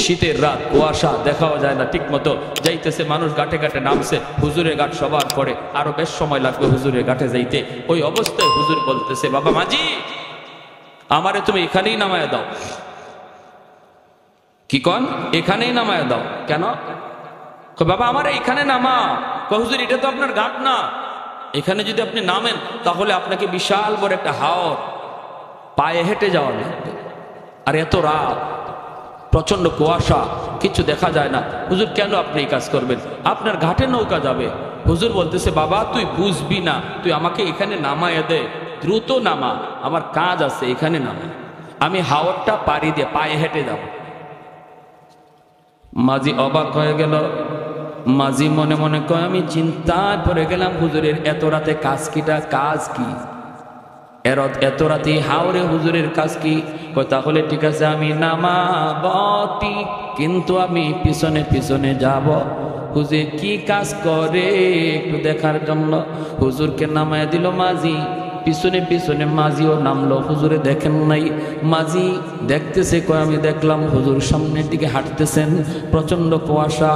শীতের রাত, কুয়াশা, দেখাও যায় না ঠিক মতো, যাইতেছে মানুষ ঘাটে ঘাটে নামছে, হুজুরের ঘাট সবার পরে আরো বেশ সময় লাগবে হুজুরের ঘাটে যাইতে। ওই অবস্থায় হুজুর বলতেছে, বাবা মাঝি, আমারে তুমি এখানেই নামায় দাও। কি কন? এখানেই নামায় দাও। কেন? বাবা আমার এখানে নামা। হুজুর এটা তো আপনার ঘাট না, এখানে যদি আপনি নামেন তাহলে আপনাকে বিশাল বড় একটা হাওর পায়ে হেঁটে যাওয়া লাগবে, আর এত রাত, প্রচন্ড কুয়াশা, কিছু দেখা যায় না। হুজুর কেন আপনি এই কাজ করবেন? আপনার ঘাটে নৌকা যাবে। হুজুর বলতেছে, বাবা তুই বুঝবি না, তুই আমাকে এখানে নামায় দে, দ্রুত নামা, আমার কাজ আছে, এখানে নামা, আমি হাওরটা পাড়ি দিয়ে পায়ে হেঁটে যাব। মাঝি অবাক হয়ে গেল। মাঝি মনে মনে কয়, আমি চিন্তায় পড়ে গেলাম, হুজুরের এত রাতে কাজ কিটা, কাজ কি এত রাতে হাওরে হুজুরের কাজ কি? তাহলে ঠিক আছে আমি নামাবতি, কিন্তু আমি পিছনে পিছনে যাব। হুজুর কি কাজ করে একটু দেখার জন্য হুজুরকে নামায় দিল মাঝি। পিছনে পিছনে মাঝিও নামলো। হুজুরে দেখেন নাই, মাঝি দেখতেছে, কয় আমি দেখলাম হুজুর সামনের দিকে হাঁটতেছেন, প্রচন্ড কুয়াশা,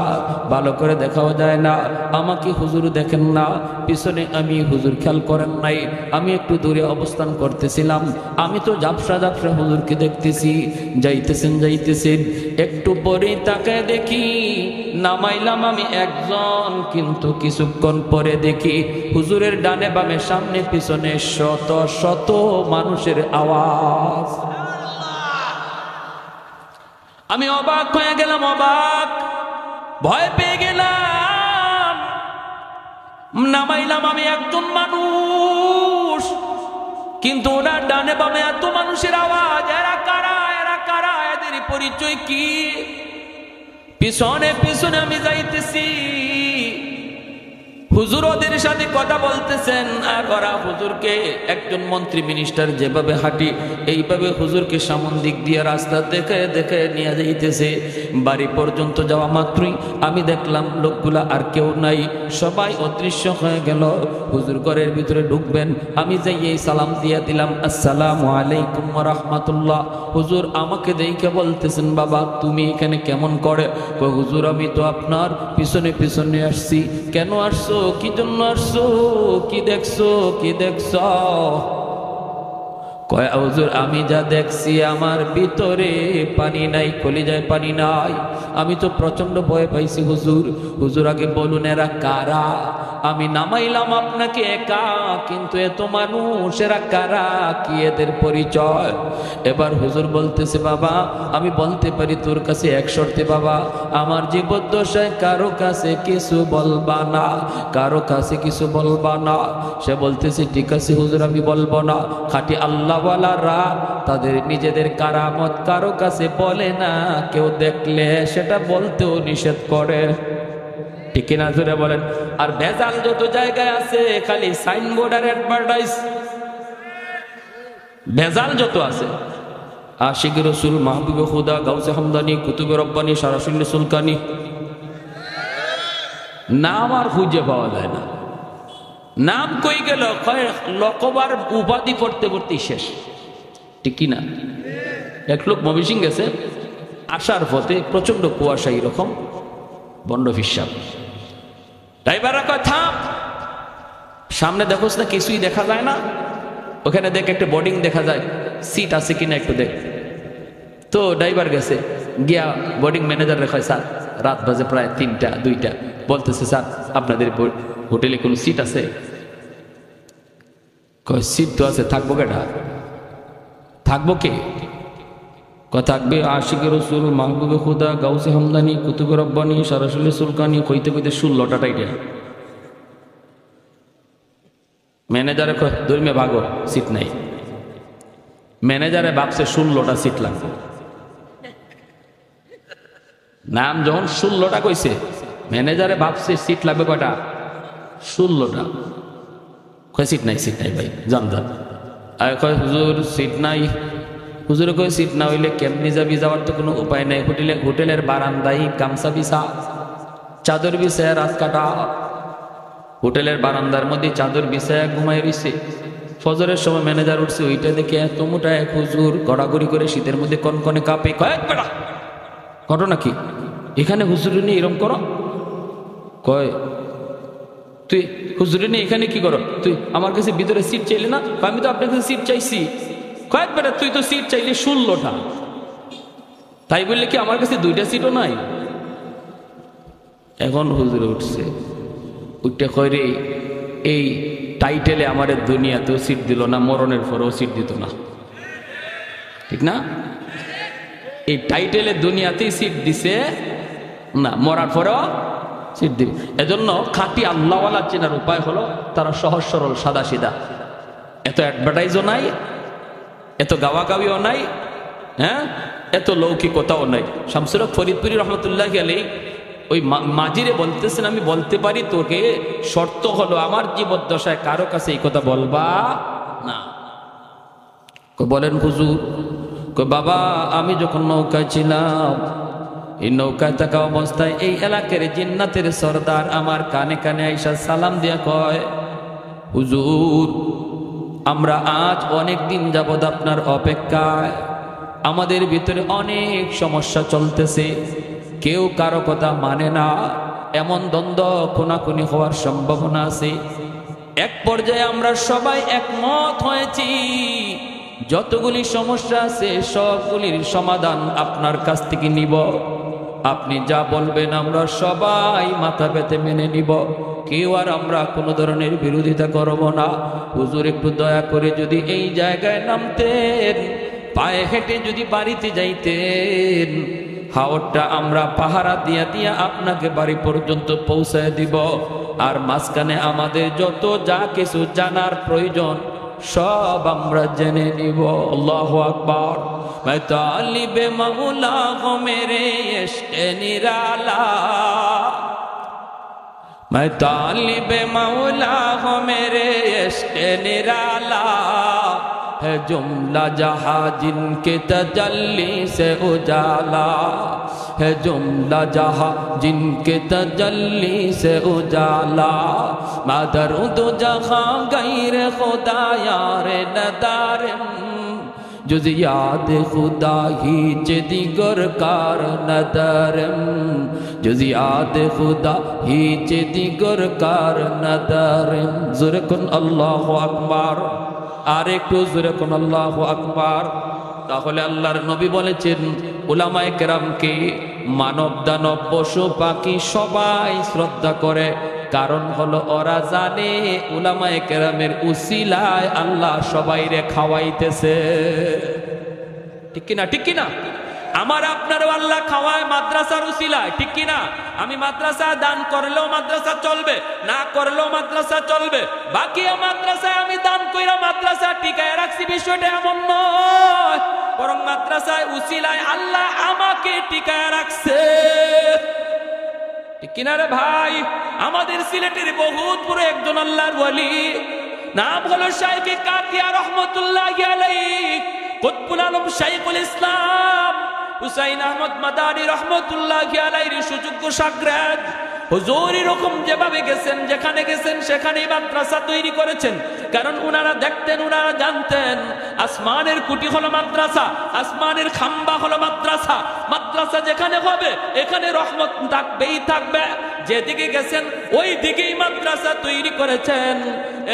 ভালো করে দেখাও যায় না, আমাকে হুজুর দেখেন না, পিছনে আমি হুজুর খেয়াল করেন নাই, আমি একটু দূরে অবস্থান করতেছিলাম, আমি তো ঝাপসা ঝাপসা হুজুরকে দেখতেছি, যাইতেছেন, একটু পরেই তাকায় দেখি নামাইলাম আমি একজন, কিন্তু কিছুক্ষণ পরে দেখি হুজুরের ডানে বামে সামনে পিছনে শত শত মানুষের আওয়াজ। আমি অবাক হয়ে গেলাম, অবাক, ভয় পেয়ে গেলাম। নামাইলাম আমি একজন মানুষ, কিন্তু ওনার ডানে বামে এত মানুষের আওয়াজ, এরা কারা, এরা কারা, এদের পরিচয় কি? পিছনে পিছনে আমি যাইতেছি, হুজুর ওদের সাথে কথা বলতেছেন, আর ওরা হুজুরকে, একজন মন্ত্রী মিনিস্টার যেভাবে হাঁটি এইভাবে হুজুরকে সামন দিক দিয়ে রাস্তা দেখে দেখে নিয়ে যাইতেছে। বাড়ি পর্যন্ত যাওয়া মাত্রই আমি দেখলাম লোকগুলা আর কেউ নাই, সবাই অদৃশ্য হয়ে গেল। হুজুর ঘরের ভিতরে ঢুকবেন, আমি যাই সালাম দিয়ে দিলাম, আসসালামু আলাইকুম ওয়া রাহমাতুল্লাহ। হুজুর আমাকে দেখে বলতেছেন, বাবা তুমি এখানে কেমন করে? হুজুর আমি তো আপনার পিছনে পিছনে আসছি। কেন আসছো? কি জন্য আসছো? কি দেখছো? কি দেখছ? কয় হুজুর আমি যা দেখছি আমার ভিতরে পানি নাই, কলিজায় পানি নাই, আমি তো প্রচন্ড ভয় পাইছি হুজুর। হুজুর আগে বলুন এরা কারা? আমি নামাইলাম আপনাকে একা, কিন্তু এত মানুষ, এরা কারা, কি এদের পরিচয়? এবার হুজুর বলতেছে, বাবা আমি বলতে পারি তোর কাছে এক শর্তে, বাবা আমার জীবদ্দশায় কারো কাছে কিছু বলবা না, কারো কাছে কিছু বলবা না। সে বলতেছে, ঠিক আছে হুজুর আমি বলবো না। খাঁটি আল্লাহওয়ালারা তাদের নিজেদের কারামত কারো কাছে বলে না, কেউ দেখলে সেটা বলতেও নিষেধ করে, ঠিক কিনা জোরে বলেন? আর ভেজাল যত জায়গায় আছে খালি সাইনবোর্ড আর অ্যাডভার্টাইজ, ভেজাল যত আছে, আশিক রসুল, মাহবুবে খুদা, গাউসে হামদানি, কুতুবে রব্বানি, সারাসুল্লি সুলকানি, নাম আর খুঁজে পাওয়া যায় না। নাম কই গেল? লকবার উপাধি পড়তে পড়তেই শেষ, ঠিক কিনা? এক লোক ময়মনসিং গেছে, আসার পথে প্রচন্ড কুয়াশা, এরকম বন্ড ফিসাব, ড্রাইভাররা কয় থাম, সামনে দেখোস না কিছুই দেখা যায় না? ওখানে দেখ একটা বোর্ডিং দেখা যায়, সিট আছে কিনা একটু দেখ। তো ড্রাইভার গেছে, গিয়া বোর্ডিং ম্যানেজার রেখায়, স্যার রাত বাজে প্রায় 3টা 2টা, বলতেছে স্যার আপনাদের হোটেলে কোনো সিট আছে? কয় সিট তো আছে, থাকবো কেটা? থাকবো কে? থাকবে আশিক রসুল, মাহবুবে খুদা, গাউসে হামদানি, কুতুবে রব্বানি, সারাসুল্লি সুলকানি, কইতে কইতে 16টা টাইটা। ম্যানেজারে কয় ধর্মে ভাগো, সিট নাই। ম্যানেজারে ভাবছে 16টা সিট লাগবে। নাম যখন 16টা কইছে, ম্যানেজারে ভাবছে সিট লাগবে কয়টা? 16টা। কয় সিট নাই, সিট নাই ভাই, যান যান। আর কয় হুজুর সিট নাই। হুজুরে কয় সিট না হইলে কেমনি যাবি? যাওয়ার তো কোনো উপায় নাই। হোটেলের বারান্দায় গামছা বিছা, চাদর বিছায় রাত কাটা, হোটেলের বারান্দার মধ্যে চাদর বিছায় ঘুমাই রইছে। ফজরের সময় ম্যানেজার উঠছে, ওইটা দেখে এত মোটা এক হুজুর গড়াগড়ি করে শীতের মধ্যে কনকনে কাঁপে। কয়েক বেড়া ঘটনা কি? এখানে হুজুরে নিয়ে এরকম করো? কয় তুই হুজুরে নিয়ে এখানে কি করো? তুই আমার কাছে ভিতরে সিট চাইলে না? আমি তো আপনার কাছে সিট চাইছি। কয়েক বেটা তুই তো সিট চাইলে 16টা, তাই বললে কি আমার কাছে 2টা সিটও নাই? এখন হুজুরে উঠছে, উঠতে কয় রে এই টাইটেলে আমার দুনিয়াতেও সিট দিল না, মরণের পরেও সিট দিত না, ঠিক না? এই টাইটেলে দুনিয়াতেই সিট দিছে না, মরার পরেও সিট দিবে। এজন্য খাঁটি আল্লাহওয়ালা চেনার উপায় হলো তারা সহজ সরল সাদা সিধা, এত অ্যাডভার্টাইজও নাই, এত গাওয়াগাওয়িও নাই, হ্যাঁ, এত লৌকিকতাও নাই। শামসুল হক ফরিদপুরি রহমতুল্লাহি আলাইহি ওই মাজিরে বলতেছেন, আমি বলতে পারি তোকে, শর্ত হলো আমার জীবদ্দশায় কারো কাছে এই কথা বলবা না। বলেন হুজুর? বাবা আমি যখন নৌকায় ছিলাম, এই নৌকায় থাকা অবস্থায় এই এলাকার জিন্নাতের সর্দার আমার কানে কানে আইসা সালাম দিয়া কয়, হুজুর আমরা আজ অনেক দিন যাবৎ আপনার অপেক্ষায়, আমাদের ভিতরে অনেক সমস্যা চলতেছে, কেউ কারো কথা মানে না, এমন দ্বন্দ্ব খুনাখুনি হওয়ার সম্ভাবনা আছে। এক পর্যায়ে আমরা সবাই একমত হয়েছি যতগুলি সমস্যা আছে সবগুলির সমাধান আপনার কাছ থেকে নিব, আপনি যা বলবেন আমরা সবাই মাথা পেতে মেনে নিব, কেউ আর আমরা কোনো ধরনের বিরোধিতা করব না। হুজুর একটু দয়া করে যদি এই জায়গায় নামতেন, পায়ে হেঁটে যদি বাড়িতে যাইতেন, হাওরটা আমরা পাহারা দিয়া দিয়া আপনাকে বাড়ি পর্যন্ত পৌঁছায় দিব, আর মাঝখানে আমাদের যত যা কিছু জানার প্রয়োজন সব আমরা জেনে নিব। আল্লাহু আকবার। मैं तालिब मौला हूँ मेरे इश्क़ निराला, मैं तालिब मौला हूँ मेरे इश्क़ निराला, है जुमला जहाँ जिनके तजल्ली से उजाला, है जुमला जहाँ जिनके तजल्ली से उजाला, मैं दरूद जहाँ गैर खुदा यार नदारम, जुज़ याद खुदा हीच दिगर कार नदरम, जुज़ याद खुदा हीच दिगर कार नदरम। ज़ोरे कुन अल्लाहु अकबर, আর একটু জোরে কোন আল্লাহু আকবার। তাহলে আল্লাহর নবী বলেছেন উলামায়ে কেরামকে মানব দানব পশু পাখি সবাই শ্রদ্ধা করে, কারণ হলো ওরা জানে উলামায়ে কেরামের উসিলায় আল্লাহ সবাইরে খাওয়াইতেছে। ঠিক কিনা? ঠিক কিনা? আমার আপনারও আল্লাহ খাওয়ায় মাদ্রাসার উসিলায়, ঠিক কিনা? আমি মাদ্রাসা দান করলেও মাদ্রাসা চলবে, না করলেও মাদ্রাসা চলবে, বাকি মাদ্রাসায় আমি দান কইরা মাদ্রাসা টিকায় রাখছি, বিষয়টা এমন নয়, বরং মাদ্রাসায় উসিলায় আল্লাহ আমাকে টিকায় রাখছে। ঠিক কিনা রে ভাই? আমাদের সিলেটের বহুত বড় একজন আল্লাহর ওয়ালি, নাম হলো শাইখ কাতিয়া রহমতুল্লাহি আলাইহি, কুতবুল আলম শাইখুল ইসলাম হুসাইন আহমদ মাদানী রহমতুল্লাহি আলাইহির সুযোগ্য শাগরেদ। হুজুর এরকম যেভাবে গেছেন, যেখানে গেছেন সেখানেই মাদ্রাসা তৈরি করেছেন, কারণ উনারা দেখতেন, উনারা জানতেন আসমানের কুটি হলো মাদ্রাসা, আসমানের খাম্বা হলো মাদ্রাসা, মাদ্রাসা যেখানে হবে এখানে রহমত থাকবেই থাকবে। যেদিকে গেছেন ওই দিকেই মাদ্রাসা তৈরি করেছেন।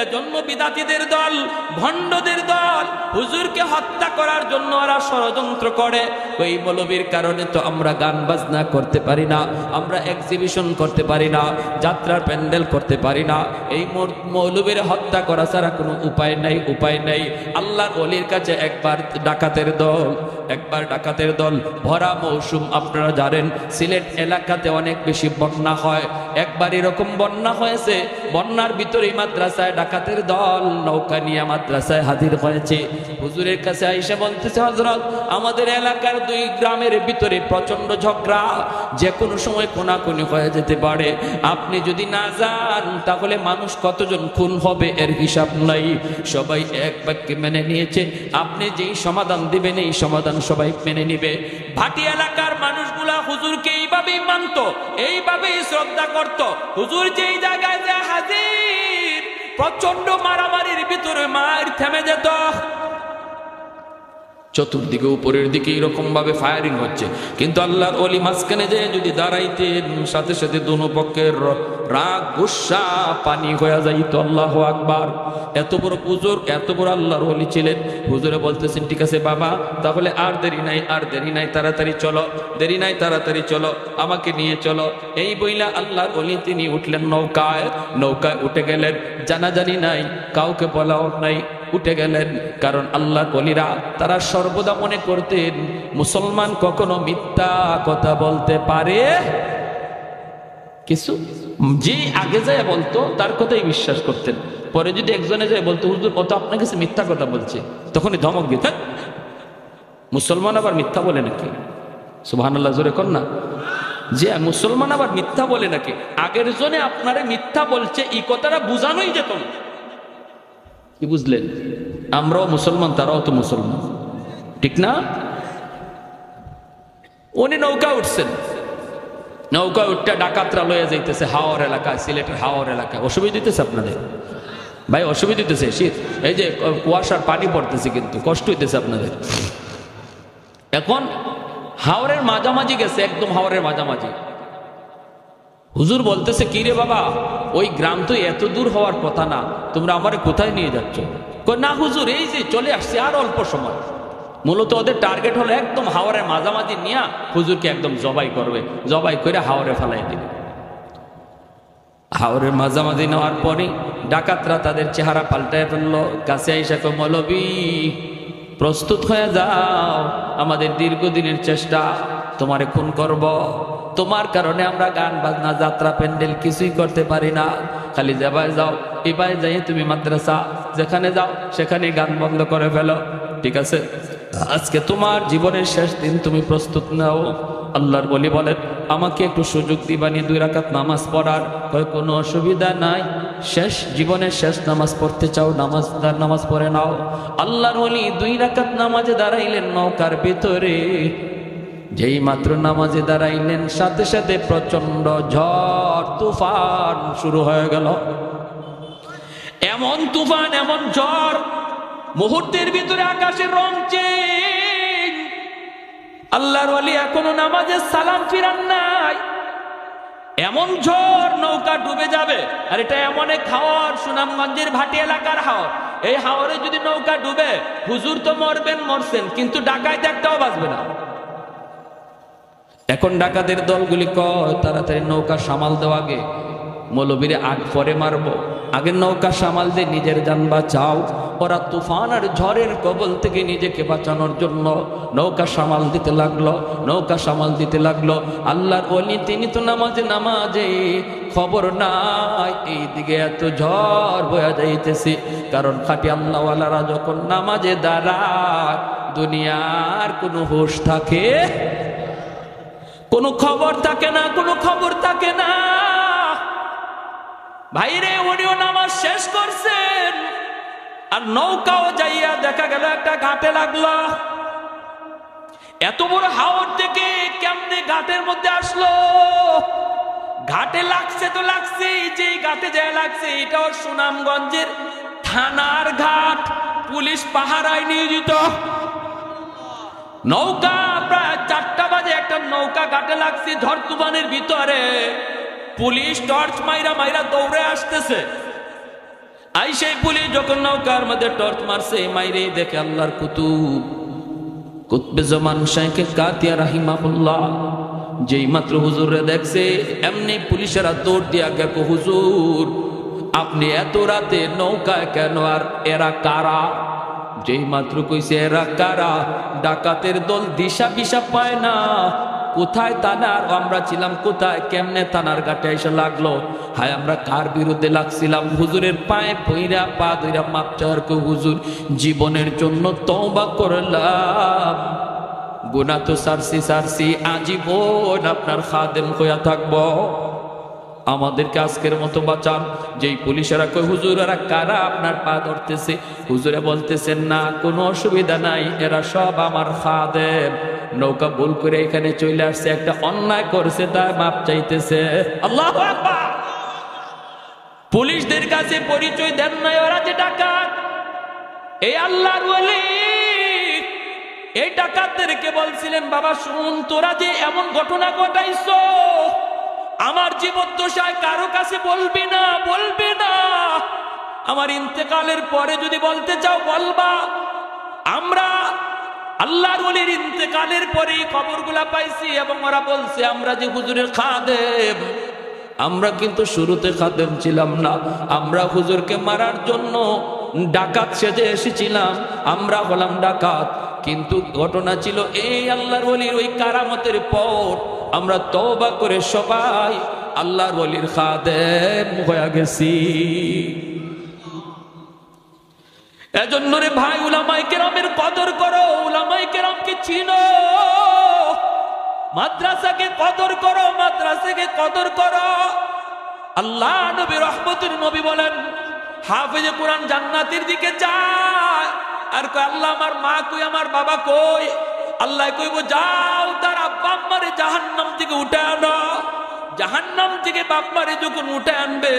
এজন্য বিদাতীদের দল, ভণ্ডদের দল হুজুরকে হত্যা করার জন্য ওরা ষড়যন্ত্র করে। ওই মৌলবীর কারণে তো আমরা গান বাজনা করতে পারি না, আমরা এক্সিবিশন করতে পারি না, যাত্রার প্যান্ডেল করতে পারি না। এই মৌলবীর হত্যা করা ছাড়া কোনো উপায় নাই, উপায় নাই। আল্লাহর ওলির কাছে একবার ডাকাতের দল ভরা মৌসুম, আপনারা জানেন সিলেট এলাকাতে অনেক বেশি বন্যা হয়। একবার এরকম বন্যা হয়েছে, বন্যার ভিতরেই মাদ্রাসায় ডাকাতের দল নৌকা নিয়ে মাদ্রাসায় হাজির হয়েছে। হুজুরের কাছে আইসা বলতেছে, হযরত আমাদের এলাকার 2 গ্রামের ভিতরে প্রচন্ড ঝগড়া, যে কোনো সময় কোনাকুনি হয়ে যেতে পারে, আপনি যদি না যান তাহলে মানুষ কতজন খুন হবে এর হিসাব নাই। সবাই এক বাক্যে মেনে নিয়েছে, আপনি যেই সমাধান দিবেন এই সমাধান সবাই মেনে নিবে। ভাটি এলাকার মানুষগুলা হুজুরকে এইভাবেই মানত, এইভাবেই শ্রদ্ধা করত। হুজুর যেই জায়গায় যে হাজির, প্রচন্ড মারামারির ভিতরে মার থেমে যেত, চতুর্দিকে উপরের দিকে এরকম ভাবে ফায়ারিং হচ্ছে, কিন্তু আল্লাহর ওলি মাঝখানে যে যদি দাঁড়াইতেন, সাথে সাথে দোনো পক্ষের রাগ গুসা পানি হয়ে যাইত। আল্লাহু আকবার। এত বড় হুজুর, এত বড় আল্লাহর ওলি ছিলেন। হুজুরে বলতেছেন, ঠিক আছে বাবা, তাহলে আর দেরি নাই, আর দেরি নাই, তাড়াতাড়ি চলো, দেরি নাই, তাড়াতাড়ি চলো, আমাকে নিয়ে চলো। এই বইলা আল্লাহর ওলি তিনি উঠলেন নৌকায়, নৌকায় উঠে গেলেন। জানাজানি নাই, কাউকে বলাও নাই, উঠে গেলেন। কারণ আল্লাহর ওলিরা তারা সর্বদা মনে করতেন মুসলমান কখনো মিথ্যা কথা বলতে পারে কিছু, যে আগে যায় বলতো তার কথাই বিশ্বাস করতেন। পরে যদি একজনে যায় বলতো হুজুর ও তো আপনার কাছে মিথ্যা কথা বলছে, তখনই ধমক দিতেন, মুসলমান আবার মিথ্যা বলে নাকি? সুবহানাল্লাহ, জোরে কর না। যে মুসলমান আবার মিথ্যা বলে নাকি? আগের জনে আপনারে মিথ্যা বলছে এই কথাটা বুঝানোই যেত না। কি বুঝলেন? আমরাও মুসলমান, তারাও তো মুসলমান, ঠিক না? উনি নৌকা উঠছেন, নৌকা উঠতে ডাকাতরা লয়ে যাইতেছে হাওর এলাকায়, সিলেটের হাওর এলাকায়। অসুবিধা দিতেছে আপনাদের ভাই? অসুবিধা দিতেছে? শীত, এই যে কুয়াশার পানি পড়তেছে, কিন্তু কষ্ট হইতেছে আপনাদের। এখন হাওরের মাঝামাঝি গেছে, একদম হাওরের মাঝামাঝি। হুজুর বলতেছে, কি রে বাবা, ওই গ্রাম তো এত দূর হওয়ার কথা না, তোমরা আমারে কোথায় নিয়ে যাচ্ছ? না হুজুর, এই যে চলে আসছে, আর অল্প সময়। মূলত ওদের টার্গেট হলো একদম হাওরের মাঝামাঝি নিয়ে হুজুরকে একদম জবাই করবে, জবাই করে হাওরে ফেলাই দিবে। হাওরের মাঝামাঝি নেওয়ার পরে ডাকাতরা তাদের চেহারা পাল্টায় ফেললো। কাছে আইসা কয়, মৌলবী প্রস্তুত হয়ে যাও, আমাদের দীর্ঘদিনের চেষ্টা, তোমারে খুন করব। তোমার কারণে আমরা গান বাজনা যাত্রা প্যান্ডেল কিছুই করতে পারি না। খালি যাবাই যাও, এবার যাই তুমি মাদ্রাসা যেখানে যাও সেখানে গান বন্ধ করে ফেলো, ঠিক আছে? আজকে তোমার জীবনের শেষ দিন, তুমি প্রস্তুত নাও। আল্লাহর ওলি বলেন, আমাকে একটু সুযোগ দিবানি 2 রাকাত নামাজ পড়ার? কয়, কোনো অসুবিধা নাই, শেষ জীবনের শেষ নামাজ পড়তে চাও, নামাজ পড়ে নাও। আল্লাহর ওলি 2 রাকাত নামাজে দাঁড়াইলেন নৌকার ভিতরে। যেই মাত্র নামাজে দাঁড়াইলেন, সাথে সাথে প্রচন্ড ঝড় তুফান শুরু হয়ে গেল। এমন তুফান, এমন ঝড়, মুহূর্তের ভিতরে আকাশের রং চেঞ্জ। আল্লাহর ওলি এখনো নামাজে সালাম ফিরান নাই। এমন ঝড়, নৌকা ডুবে যাবে। আর এটা এমন এক হাওর, সুনামগঞ্জের ভাটি এলাকার হাওর। এই হাওরে যদি নৌকা ডুবে, হুজুর তো মরবেন, মরছেন, কিন্তু ডাকাইত একটাও বাঁচবে না। এখন ডাকাতের দলগুলি কয়, তাড়াতাড়ি নৌকা সামাল দেওয়া, আগে মৌলবীরে আগ পরে মারবো, আগে নৌকা সামাল দিয়ে নিজের জান বাঁচাও। ওরা তুফান আর ঝড়ের কবল থেকে নিজেকে বাঁচানোর জন্য নৌকা সামাল দিতে লাগলো, নৌকা সামাল দিতে লাগলো। আল্লাহর ওলি তিনি তো নামাজে নামাজে, খবর নাই এইদিকে এত ঝড় বয়া যাইতেছে। কারণ খাঁটি আল্লাহওয়ালারা যখন নামাজে দাঁড়ায়, দুনিয়ার কোনো হুঁশ থাকে, কোনো খবর থাকে না, কোনো খবর থাকে না। ভাইরে, উনিও নামাজ শেষ করছেন, আর নৌকাও যাইয়া দেখা গেল একটা ঘাটে লাগলো। এত বড় হাওর থেকে কেমনে ঘাটের মধ্যে আসলো? ঘাটে লাগছে তো লাগছে, যে ঘাটে যায় লাগছে এটাও সুনামগঞ্জের থানার ঘাট, পুলিশ পাহারায় নিয়োজিত। নৌকা প্রায় 4টা বাজে একটা নৌকা ঘাটে লাগছে, ঝড় তুফানের ভিতরে। পুলিশ টর্চ মাইরা মাইরা দৌড়ে আসতেছে। আই সেই পুলিশ যখন নৌকার মধ্যে টর্চ মারছে, মাইরে দেখে আল্লাহর কুতবে জামান শাইখে কাতিয়া রাহিমাহুল্লাহ। যেই মাত্র হুজুরে দেখছে, এমনি পুলিশেরা দৌড় দিয়া গেল, হুজুর আপনি এত রাতে নৌকায় কেন, আর এরা কারা? যেই মাত্র কইছে এরা কারা, ডাকাতের দল দিশা বিশা পায় না, কোথায় থানার, আমরা ছিলাম কোথায়, কেমনে থানার ঘাটে এসে লাগলো। হায় আমরা কার বিরুদ্ধে লাগছিলাম? হুজুরের পায়ে পইরা পা ধইরা মাপ চাওয়ার কো, হুজুর জীবনের জন্য তওবা করলাম, গুনাহ তো সারছি, আজীবন আপনার খাদেম হইয়া থাকবো, আমাদেরকে আজকের মতো বাঁচান। যেই পুলিশেরা কই, হুজুর এরা কারা, আপনার পা ধরতেছে? হুজুরে বলতেছেন, না কোনো অসুবিধা নাই, এরা সব আমার খাদেম, নৌকা ভুল করে এখানে চলে আসছে, একটা অন্যায় করছে তাই মাপ চাইতেছে। আল্লাহু আকবার। পুলিশদের কাছে পরিচয় দেন নাই ওরা যে ডাকাত। এই আল্লাহর ওলি এই ডাকাতদেরকে বলছিলেন, বাবা শুন, তোরা যে এমন ঘটনা ঘটাইছো আমার জীবদ্দশায় কারো কাছে বলবি না, বলবি না। আমার ইন্তেকালের পরে যদি বলতে চাও বলবা। আমরা আল্লাহর ওলির ইন্তেকালের পরেই খবরগুলা পাইছি এবং ওরা বলছে আমরা যে হুজুরের খাদেম, আমরা কিন্তু শুরুতে খাদেম ছিলাম না, আমরা হুজুরকে মারার জন্য ডাকাত সেজে এসেছিলাম, আমরা হলাম ডাকাত। কিন্তু ঘটনা ছিল এই, আল্লাহর ওলির ওই কারামতের পর আমরা তওবা করে সবাই আল্লাহর ওলির খাদেম হয়ে গেছি। এজন্য রে ভাই, উলামায়ে কেরামের কদর করো, উলামায়ে কেরামকে চিনো, মাদ্রাসাকে কদর করো, মাদ্রাসাকে কদর করো। আল্লাহ নবী রহমতের নবী বলেন, হাফেজে কোরআন জান্নাতের দিকে যায় আর কয় আল্লাহ আমার মা কই, আমার বাবা কই? আল্লাহ কইব যাও তার আব্বা আম্মারে জাহান্নাম থেকে উঠে আনো। জাহান্নাম থেকে বাপ্পারে যখন উঠে আনবে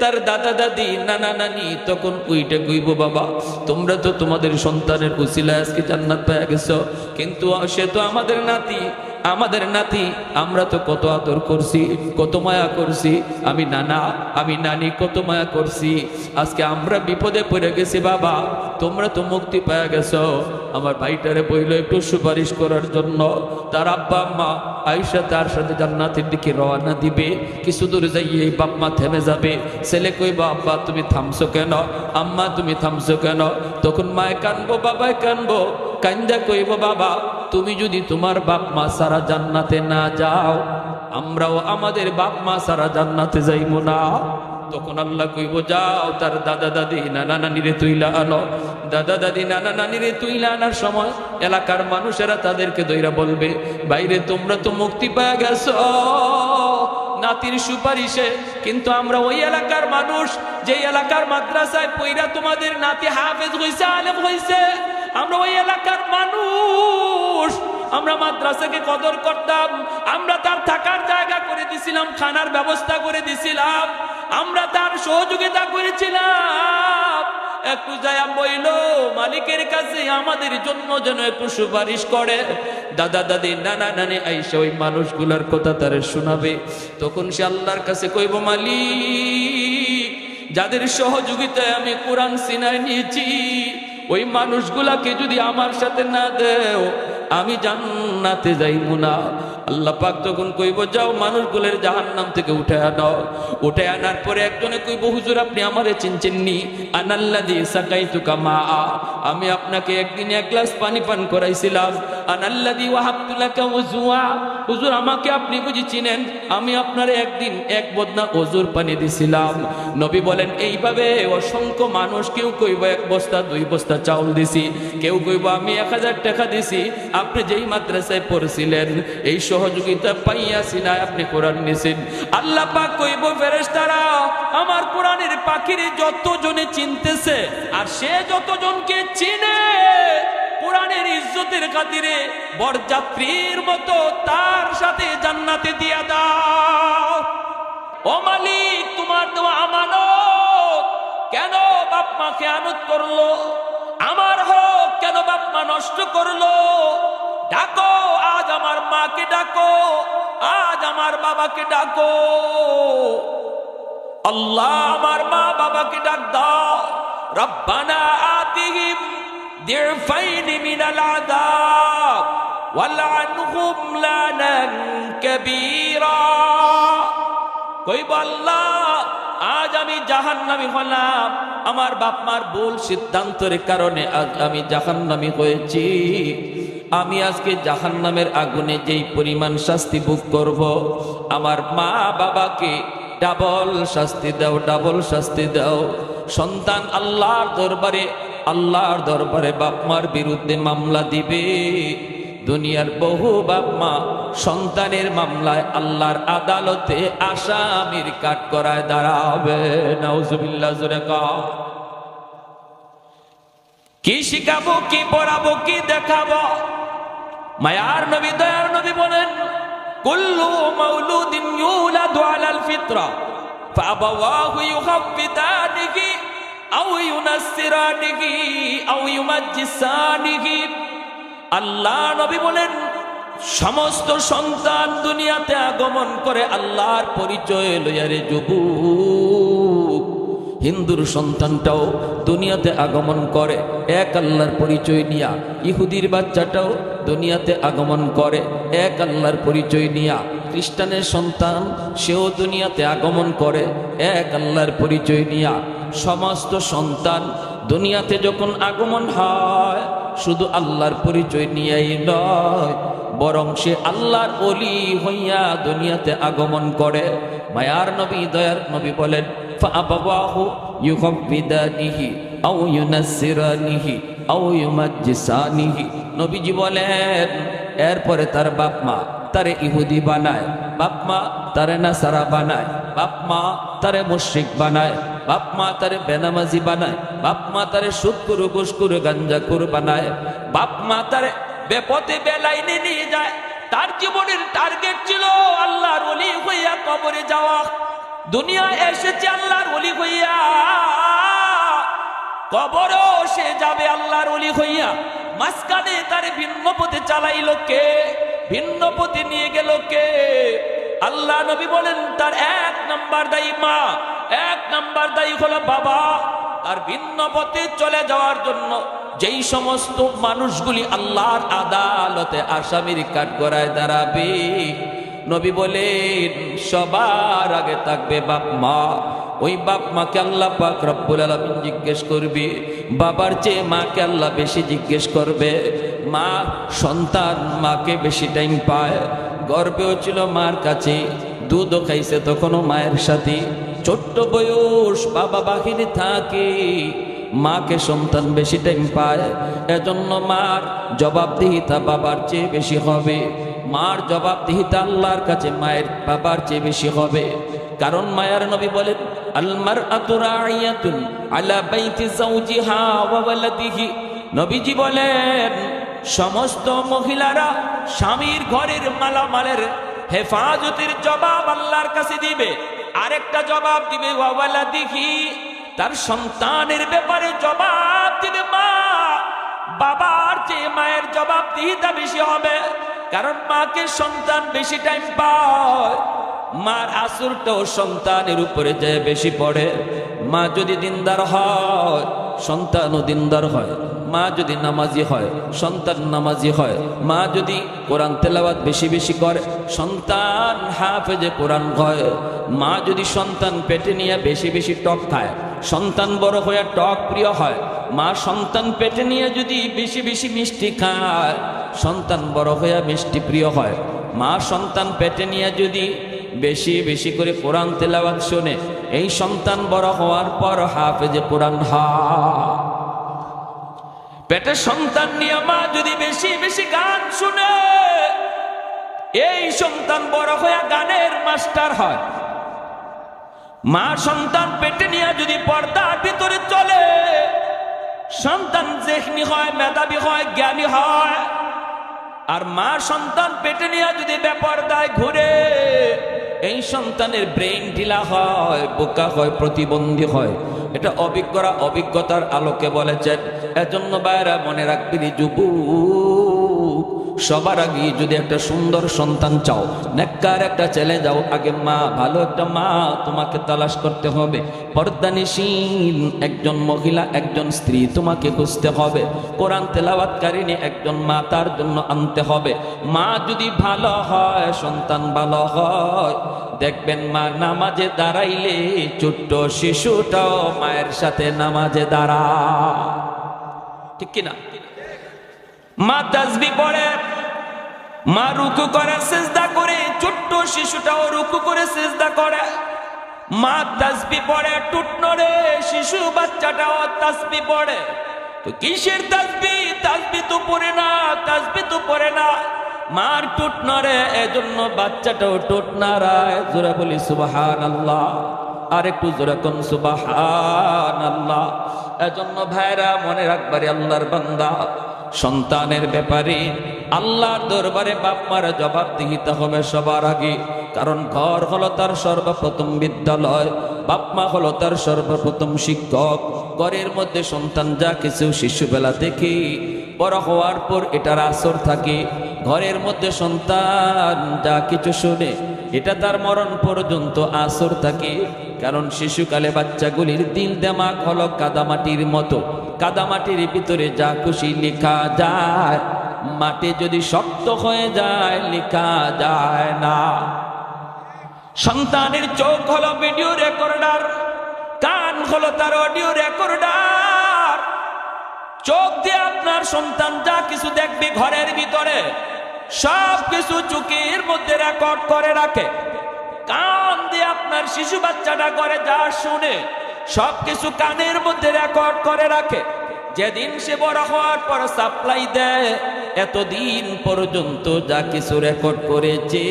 তার দাদা দাদি নানা নানি তখন ওইটা কইব, বাবা তোমরা তো তোমাদের সন্তানের উসিলায় আজকে জান্নাত পেয়ে গেছো, কিন্তু সে তো আমাদের নাতি, আমাদের নাতি, আমরা তো কত আদর করছি, কত মায়া করছি, আমি নানা আমি নানি কত মায়া করছি, আজকে আমরা বিপদে পড়ে গেছি, বাবা তোমরা তো মুক্তি পেয়ে গেছো। আমার ভাইটারে বইল একটু সুপারিশ করার জন্য। তার আব্বা আম্মা আয়েশা তার সাথে জান্নাতের দিকে রওনা দিবে, কিছু দূর যাইয়ে এই বাপ মা থেমে যাবে। ছেলে কইবা আব্বা তুমি থামছো কেন, আম্মা তুমি থামছো কেন? তখন মায় কানবো, বাবায় কানবো, কান্দা কইব বাবা তুমি যদি তোমার বাপ মা সারা জান্নাতে না যাও, আমরাও আমাদের বাপ মা সারা জান্নাতে যাইব না। তখন আল্লাহ কইব যাও তার দাদা দাদি নানা নানিরে তুইলা আনো। দাদা দাদি নানা নানিরে তুইলা আনার সময় এলাকার মানুষেরা তাদেরকে দইরা বলবে, বাইরে তোমরা তো মুক্তি পেয়ে গেছো নাতির সুপারিশে, কিন্তু আমরা ওই এলাকার মানুষ, যে এলাকার মাদ্রাসায় পইরা তোমাদের নাতি হাফেজ হইছে, আলেম হইছে, আমরা ওই এলাকার মানুষ, আমরা মাদ্রাসাকে কদর করতাম, আমরা তার থাকার জায়গা করে দিছিলাম, খানার ব্যবস্থা করে দিছিলাম, আমরা তার সহযোগিতা করেছিলাম। একটু যায়া বইল মালিকের কাছে আমাদের জন্য যেন একটু সুপারিশ করে। দাদা দাদি নানা নানি আইসা ওই মানুষগুলার কথা তারে শোনাবে। তখন সে আল্লাহর কাছে কইব, মালিক যাদের সহযোগিতায় আমি কোরআন সিনায় নিয়েছি ওই মানুষগুলাকে যদি আমার সাথে না দেও আমি জান্নাতে যাইব না। আল্লাহ পাক তখন কইব যাও মানুষগুলোর জাহান্নাম থেকে উঠে আনো। উঠে আনার পরে একজনে কইব, হুজুর আপনি আমারে চিনছেননি, আনাল্লাযী সাকাইতুকা মা, আমি আপনাকে একদিন এক গ্লাস পানি পান করাইছিলাম। আনাল্লাযী ওয়াহাবতু লাকা ওযুয়া, হুজুর আমাকে আপনি বুঝি চিনেন, আমি আপনারে একদিন এক বদনা ওযুর পানি দিছিলাম। নবী বলেন এইভাবে অসংখ্য মানুষ, কেউ কইব এক বস্তা দুই বস্তা চাউল দিছি, কেউ কইব আমি 1000 টাকা দিছি, আপনি যেই মাদ্রাসায় পড়ছিলেন এই সহযোগিতা পাইয়াছি না আপনি কোরআন নিছেন। আল্লাহ পাক কইব, ফেরেশতারা আমার কোরআনের পাখিরে যতজনে চিনতেছে আর সে যতজনকে চিনে কোরআনের ইজ্জতের খাতিরে বরযাত্রীর মতো তার সাথে জান্নাতে দিয়া দাও। ও মালিক তোমার দেওয়া আমানত, কেন বাপ মা খেয়ানত করলো? আমার হোক কেন বাপ মা নষ্ট করলো? ডাকো আজ আমার মাকে, ডাকো আজ আমার বাবাকে, ডাকো আল্লাহ আমার মা বাবাকে ডাক দাও। রব্বানা আতিহিম দিরফাইনি মিনাল আযাব ওয়ালআনহুম লানান কাবীরা। কইব আল্লাহ আজ আমি জাহান্নামী হলাম, আমার বাপ মার ভুল সিদ্ধান্তের কারণে আজ আমি জাহান্নামী হয়েছি। আমি আজকে জাহান্নামের আগুনে যেই পরিমাণ শাস্তি ভোগ করব, আমার মা বাবাকে ডাবল শাস্তি দাও, ডাবল শাস্তি দাও। সন্তান আল্লাহর দরবারে বাপ মার বিরুদ্ধে মামলা দিবে। দুনিয়ার বহু বাপ মা সন্তানের মামলায় আল্লাহর আদালতে আসামির কাঠগড়ায় দাঁড়াবে। নাউজুবিল্লাহ, জোরে কও। কি শিখাবো, কি পড়াবো, কি দেখাবো? মায়ার নবী দয়ার নবী বলেন, কুল্লু মাউলুদিন ইউলাদু আলাল ফিতরা ফাআবাওয়াহু ইউহাব্বিদানিহি আও ইউনাসসিরানিহি আও ইউমাজ্জিসানিহি। আল্লাহ নবী বলেন সমস্ত সন্তান দুনিয়াতে আগমন করে আল্লাহর পরিচয় লইয়া রে যুবক। হিন্দুর সন্তানটাও দুনিয়াতে আগমন করে এক আল্লাহর পরিচয় নিয়া, ইহুদির বাচ্চাটাও দুনিয়াতে আগমন করে এক আল্লাহর পরিচয় নিয়া, খ্রিস্টানের সন্তান সেও দুনিয়াতে আগমন করে এক আল্লাহর পরিচয় নিয়া। সমস্ত সন্তান দুনিয়াতে যখন আগমন হয় শুধু আল্লাহর পরিচয় নিয়েই নয়, বরং সে আল্লাহর ওলি হইয়া দুনিয়াতে আগমন করে। মায়ার নবী দয়ার নবী বলেন ফাআবাওয়াহু ইউহাব্বিদানিহি আও ইউনাসসিরানিহি আও ইউমাজ্জিসানিহি। নবীজি বলেন এরপরে তার বাপ মা তারে ইহুদি বানায়, বাপ মা তারে নাসারা বানায়, বাপ মা তারে মুশরিক বানায়, বাপ মা তারে বেনামাজি বানায়, বাপ মা তারে সুদখোর ঘুষখোর গাঞ্জাখোর বানায়, বাপ মা তারে বেপথে বেলাইনে নিয়ে যায়। তার জীবনের টার্গেট ছিল আল্লাহর ওলি হইয়া কবরে যাওয়া। দুনিয়ায় এসেছে আল্লাহর ওলি হইয়া, কবরও সে যাবে আল্লাহর ওলি হইয়া। মাঝখানে তারে ভিন্ন পথে চালাইল কে? ভিন্ন পথে নিয়ে গেল কে? আল্লাহ নবী বলেন তার এক নাম্বার দায়ী মা, এক নাম্বার দায়ী হলো বাবা। আর ভিন্ন পথে চলে যাওয়ার জন্য যেই সমস্ত মানুষগুলি আল্লাহর আদালতে আসামির কাঠগড়ায় দাঁড়াবে, নবী বলেন সবার আগে থাকবে বাপ মা। ওই বাপ মাকে আল্লাহ পাক রব্বুল আলামিন জিজ্ঞেস করবে, বাবার চেয়ে মাকে আল্লাহ বেশি জিজ্ঞেস করবে। মা সন্তান মাকে বেশি টাইম পায়, গর্বেও ছিল মার কাছে, দুধও খাইছে তখনও মায়ের সাথে। ছোট্ট বয়স বাবা বাহিরে থাকে, মাকে সন্তান বেশি টাইম পায়, এজন্য মার জবাবদিহিতা বাবার চেয়ে বেশি হবে। মার জবাবদিহিতা আল্লাহর কাছে মায়ের বাবার চেয়ে বেশি হবে। কারণ মায়ার নবী বলেন আল মারআতু রাইয়াতুন আলা বাইতি যাওজিহা ওয়া ওয়ালাদিহি। নবীজি বলেন সমস্ত মহিলারা স্বামীর ঘরের মালামালের হেফাজতের জবাব আল্লাহর কাছে দিবে। আরেকটা জবাব দিবে ওয়া ওয়ালাদিহি, তার সন্তানের ব্যাপারে জবাব দিবে মা। বাবার চেয়ে মায়ের জবাবদিহিতা বেশি হবে, কারণ মাকে সন্তান বেশি টাইম পায়। মার আসরটাও সন্তানের উপরে যায় বেশি পড়ে। মা যদি দিনদার হয় সন্তানও দিনদার হয়, মা যদি নামাজি হয় সন্তান নামাজি হয়, মা যদি কোরআন তেলাওয়াত বেশি বেশি করে সন্তান হাফেজে কোরআন হয়, মা যদি সন্তান পেটে নিয়ে বেশি বেশি টক খায় সন্তান বড় হয়ে টক প্রিয় হয়, মা সন্তান পেটে নিয়ে যদি বেশি বেশি মিষ্টি খায় সন্তান বড় হয়ে মিষ্টি প্রিয় হয়, মা সন্তান পেটে নিয়ে যদি বেশি বেশি করে কোরআন তেলাওয়াত শুনে এই সন্তান বড় হওয়ার পর হাফেজে কোরআন হয়। পেটে সন্তান নিয়ে মা যদি বেশি বেশি গান শুনে এই সন্তান বড় হয়ে গানের মাস্টার হয়। মা সন্তান পেটে নিয়ে যদি পর্দার ভিতরে চলে সন্তান যেখনি হয়, মেধাবী হয়, জ্ঞানী হয়। আর মা সন্তান পেটে নিয়ে যদি বেপরদায় ঘুরে এই সন্তানের ব্রেইন ঢিলা হয়, বোকা হয়, প্রতিবন্ধী হয়। এটা অভিজ্ঞরা অভিজ্ঞতার আলোকে বলেছেন। এজন্য বাইরা মনে রাখবি যুবক, সবার আগে যদি একটা সুন্দর সন্তান চাও, নেককার একটা ছেলে যাও, আগে মা, ভালো একটা মা তোমাকে তালাশ করতে হবে। পর্দানিশীন একজন মহিলা, একজন স্ত্রী তোমাকে খুঁজতে হবে। কোরআন তেলাওয়াতকারিনী একজন মা তার জন্য আনতে হবে। মা যদি ভালো হয় সন্তান ভালো হয়। দেখবেন মা নামাজে দাঁড়াইলে ছোট্ট শিশুটাও মায়ের সাথে নামাজে দাঁড়ায়, ঠিক কিনা? মা তাসবিহ পড়ে, মা রুকু করে সিজদা করে, ছোট্ট শিশুটাও রুকু করে সিজদা করে। মা তাসবিহ পড়ে, টুট নড়ে, শিশু বাচ্চাটাও তাসবিহ পড়ে। তো কিসের তাসবিহ? তাসবিহ তো পড়ে না, তাসবিহ তো পড়ে না, মার টুট নড়ে, এজন্য বাচ্চাটাও টুট নাড়ায়। জোরে বলি সুবহানাল্লাহ, আর একটু জোরে কোন সুবহানাল্লাহ। এজন্য ভাইরা মনে রাখবারে আল্লাহর বান্দা, সন্তানের ব্যাপারে আল্লাহর দরবারে বাপ মার জবাবদিহিতা হবে সবার আগে। কারণ ঘর হলো তার সর্বপ্রথম বিদ্যালয়, বাপ মা হলো তার সর্বপ্রথম শিক্ষক। ঘরের মধ্যে সন্তান যা কিছু শিশুবেলা থেকে বড় হওয়ার পর এটার আসর থাকে। ঘরের মধ্যে সন্তান যা কিছু শুনে এটা তার মরণ পর্যন্ত আসর থাকে। কারণ শিশুকালে বাচ্চাগুলির দিল দেমাগ হলো কাদামাটির মতো। কাদামাটির ভিতরে যা খুশি লেখা যায়, মাটি যদি শক্ত হয়ে যায় লেখা যায় না। সন্তানের চোখ হলো ভিডিও রেকর্ডার, কান হলো তার অডিও রেকর্ডার। চোখ দিয়ে আপনার সন্তান যা কিছু দেখবে ঘরের ভিতরে সব কিছু চোখের মধ্যে রেকর্ড করে রাখে। কান দিয়ে আপনার শিশু বাচ্চাটা করে যা শুনে সব কিছু কানের মধ্যে রেকর্ড করে রাখে। যেদিন সে বড় হওয়ার পর সাপ্লাই দেয়, এতদিন পর্যন্ত যা কিছু রেকর্ড করেছে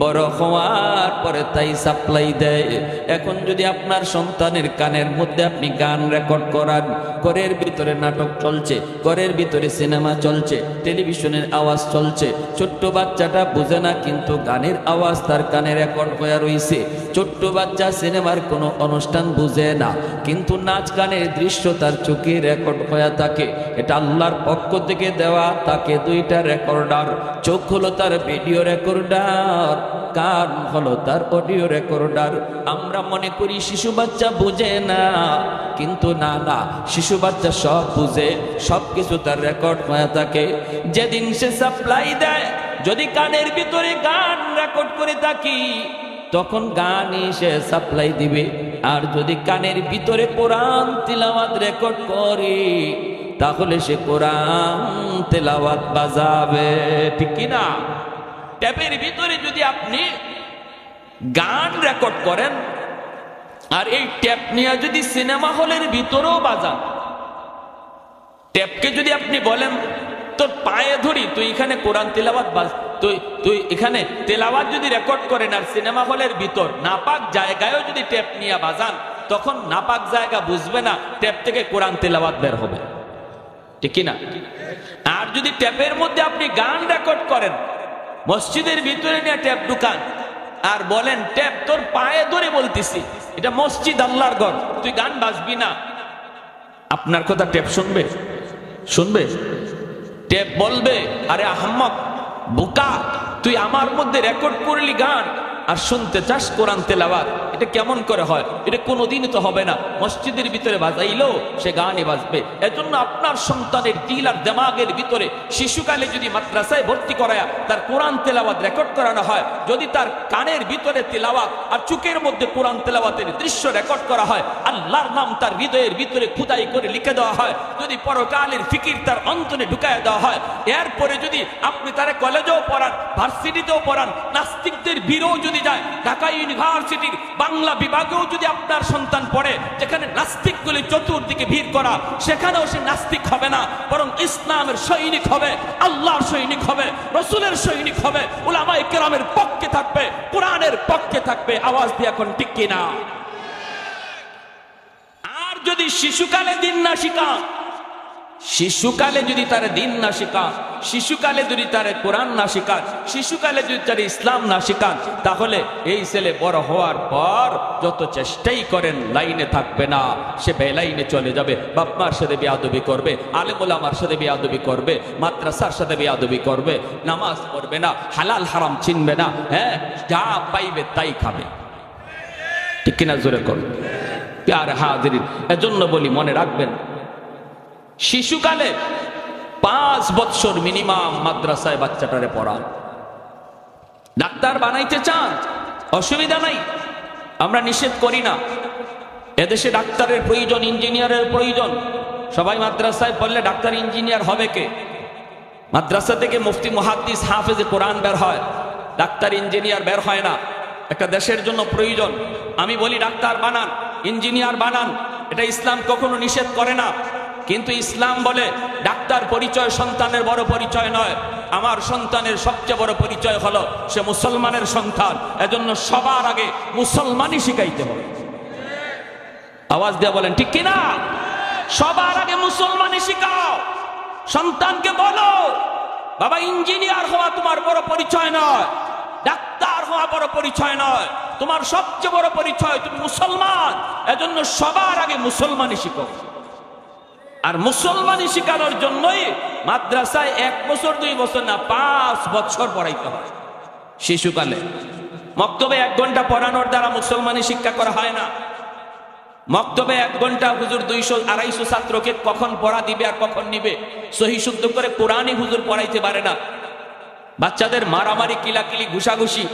বড় হওয়ার পরে তাই সাপ্লাই দেয়। এখন যদি আপনার সন্তানের কানের মধ্যে আপনি গান রেকর্ড করান, ঘরের ভিতরে নাটক চলছে, ঘরের ভিতরে সিনেমা চলছে, টেলিভিশনের আওয়াজ চলছে, ছোট্ট বাচ্চাটা বুঝে না কিন্তু গানের আওয়াজ তার কানে রেকর্ড হয়ে রয়েছে। ছোট্ট বাচ্চা সিনেমার কোনো অনুষ্ঠান বুঝে না কিন্তু নাচ গানের দৃশ্য তার চোখে রেকর্ড হয়ে থাকে। এটা আল্লাহর পক্ষ থেকে দেওয়া তাকে দুইটা রেকর্ডার। চোখ হলো তার ভিডিও রেকর্ডার, কান হলো তার অডিও রেকর্ডার। আমরা মনে করি শিশু বাচ্চা বুঝে না, কিন্তু না না, শিশু বাচ্চা সব বুঝে, সব কিছু তার রেকর্ড হয়ে থাকে। যেদিন সে সাপ্লাই দেয়, যদি কানের ভিতরে গান রেকর্ড করে থাকি তখন গানই সে সাপ্লাই দিবে। আর যদি কানের ভিতরে কোরআন তিলাওয়াত রেকর্ড করে তাহলে সে কোরআন তেলাওয়াত বাজাবে, ঠিক কিনা? ট্যাপের ভিতরে যদি আপনি গান রেকর্ড করেন আর এই ট্যাপ নিয়ে যদি সিনেমা হলের ভিতরেও বাজান, ট্যাপকে যদি আপনি বলেন তোর পায়ে ধরি তুই এখানে কোরআন তেলাওয়াত বাজ, তুই এখানে তেলাওয়াত যদি রেকর্ড করেন আর সিনেমা হলের ভিতর নাপাক জায়গায়ও যদি ট্যাপ নিয়ে বাজান, তখন নাপাক জায়গা বুঝবে না, ট্যাপ থেকে কোরআন তেলাওয়াত বের হবে, ঠিক কিনা? আর যদি ট্যাপের মধ্যে আপনি গান রেকর্ড করেন, মসজিদের ভিতরে নিয়ে ট্যাপ ঢুকান আর বলেন ট্যাপ তোর পায়ে ধরে বলতেছি, এটা মসজিদ, আল্লাহর ঘর, তুই গান বাজবি না, আপনার কথা ট্যাপ শুনবে? শুনবে? ট্যাপ বলবে আরে আহম্মক বোকা, তুই আমার মধ্যে রেকর্ড করলি গান আর শুনতে চাস কোরআন তেলাওয়াত, এটা কেমন করে হয়? এটা কোনোদিনই তো হবে না। মসজিদের ভিতরে বাজাইলেও সে গানই বাজবে। এজন্য আপনার সন্তানের দিল আর দেমাগের ভিতরে শিশুকালে যদি মাদ্রাসায় ভর্তি করায় তার কোরআন তেলাওয়াত রেকর্ড করানো হয়, যদি তার কানের ভিতরে তেলাওয়াত আর চোখের মধ্যে কোরআন তেলাওয়াতের দৃশ্য রেকর্ড করা হয়, আল্লাহর নাম তার হৃদয়ের ভিতরে খুদাই করে লিখে দেওয়া হয়, যদি পরকালের ফিকির তার অন্তরে ঢুকায় দেওয়া হয়, এরপরে যদি আপনি তার কলেজেও পড়ান, ভার্সিটিতেও পড়ান, নাস্তিকদের ভিড়ও যদি যায়, ঢাকা ইউনিভার্সিটির বাংলা বিভাগেও যদি আপনার সন্তান পড়ে যেখানে নাস্তিকগুলি চতুর্দিকে ভিড় করা, সেখানেও সে নাস্তিক হবে না, বরং ইসলামের সৈনিক হবে, আল্লাহর সৈনিক হবে, রসুলের সৈনিক হবে, উলামায়ে কেরামের পক্ষে থাকবে, কোরআনের পক্ষে থাকবে। আওয়াজ দিয়ে এখন ঠিক কিনা? আর যদি শিশুকালে দিন না শিখা, শিশুকালে যদি তার দিন না শিখান, শিশুকালে যদি তার কোরআন না শিখান, শিশুকালে যদি তার ইসলাম না শিখান, তাহলে এই ছেলে বড় হওয়ার পর যত চেষ্টাই করেন লাইনে থাকবে না, সে বেলাইনে চলে যাবে। বাপমার সাথে বেয়াদবি করবে, আলেম ওলামার সাথে বেয়াদবি করবে, মাদ্রাসার সাথে বেয়াদবি করবে, নামাজ পড়বে না, হালাল হারাম চিনবে না, হ্যাঁ, যা পাইবে তাই খাবে, ঠিক কিনা? জোরে করবে। প্যারে হাজিরিন, এজন্য বলি মনে রাখবেন, শিশুকালে 5 বছর মিনিমাম মাদ্রাসায় বাচ্চাটারে পড়ান। ডাক্তার বানাইতে চান, অসুবিধা নাই, আমরা নিষেধ করি না। এদেশে ডাক্তারের প্রয়োজন, ইঞ্জিনিয়ারের প্রয়োজন। সবাই মাদ্রাসায় পড়লে ডাক্তার ইঞ্জিনিয়ার হবে কে? মাদ্রাসা থেকে মুফতি মুহাদ্দিস হাফেজে কোরআন বের হয়, ডাক্তার ইঞ্জিনিয়ার বের হয় না। একটা দেশের জন্য প্রয়োজন। আমি বলি ডাক্তার বানান, ইঞ্জিনিয়ার বানান, এটা ইসলাম কখনো নিষেধ করে না। কিন্তু ইসলাম বলে ডাক্তার পরিচয় সন্তানের বড় পরিচয় নয়, আমার সন্তানের সবচেয়ে বড় পরিচয় হলো সে মুসলমানের সন্তান, এজন্য সবার আগে মুসলমানই শিখাইতে হবে। আওয়াজ দিয়ে বলেন ঠিক কিনা? সবার আগে মুসলমানই শিখাও। সন্তানকে বলো বাবা ইঞ্জিনিয়ার হওয়া তোমার বড় পরিচয় নয়, ডাক্তার হওয়া বড় পরিচয় নয়, তোমার সবচেয়ে বড় পরিচয় তুমি মুসলমান, এজন্য সবার আগে মুসলমানই শিখো। আর মুসলমানি শিখানোর জন্যই মাদ্রাসায় 1 বছর 2 বছর না 5 বছর পড়াইতে হয় শিশুকালে। মক্তবে 1 ঘন্টা পড়ানোর দ্বারা মুসলমানি শিক্ষা করা হয় না। মক্তবে 1 ঘন্টা হুজুর 200-250 ছাত্রকে কখন পড়া দিবে আর কখন নিবে সহি শুদ্ধ করে কোরআনই হুজুর পড়াইতে পারে না। বাচ্চাদের মারামারি, কিলাকিলি, ঘুষাঘুষি,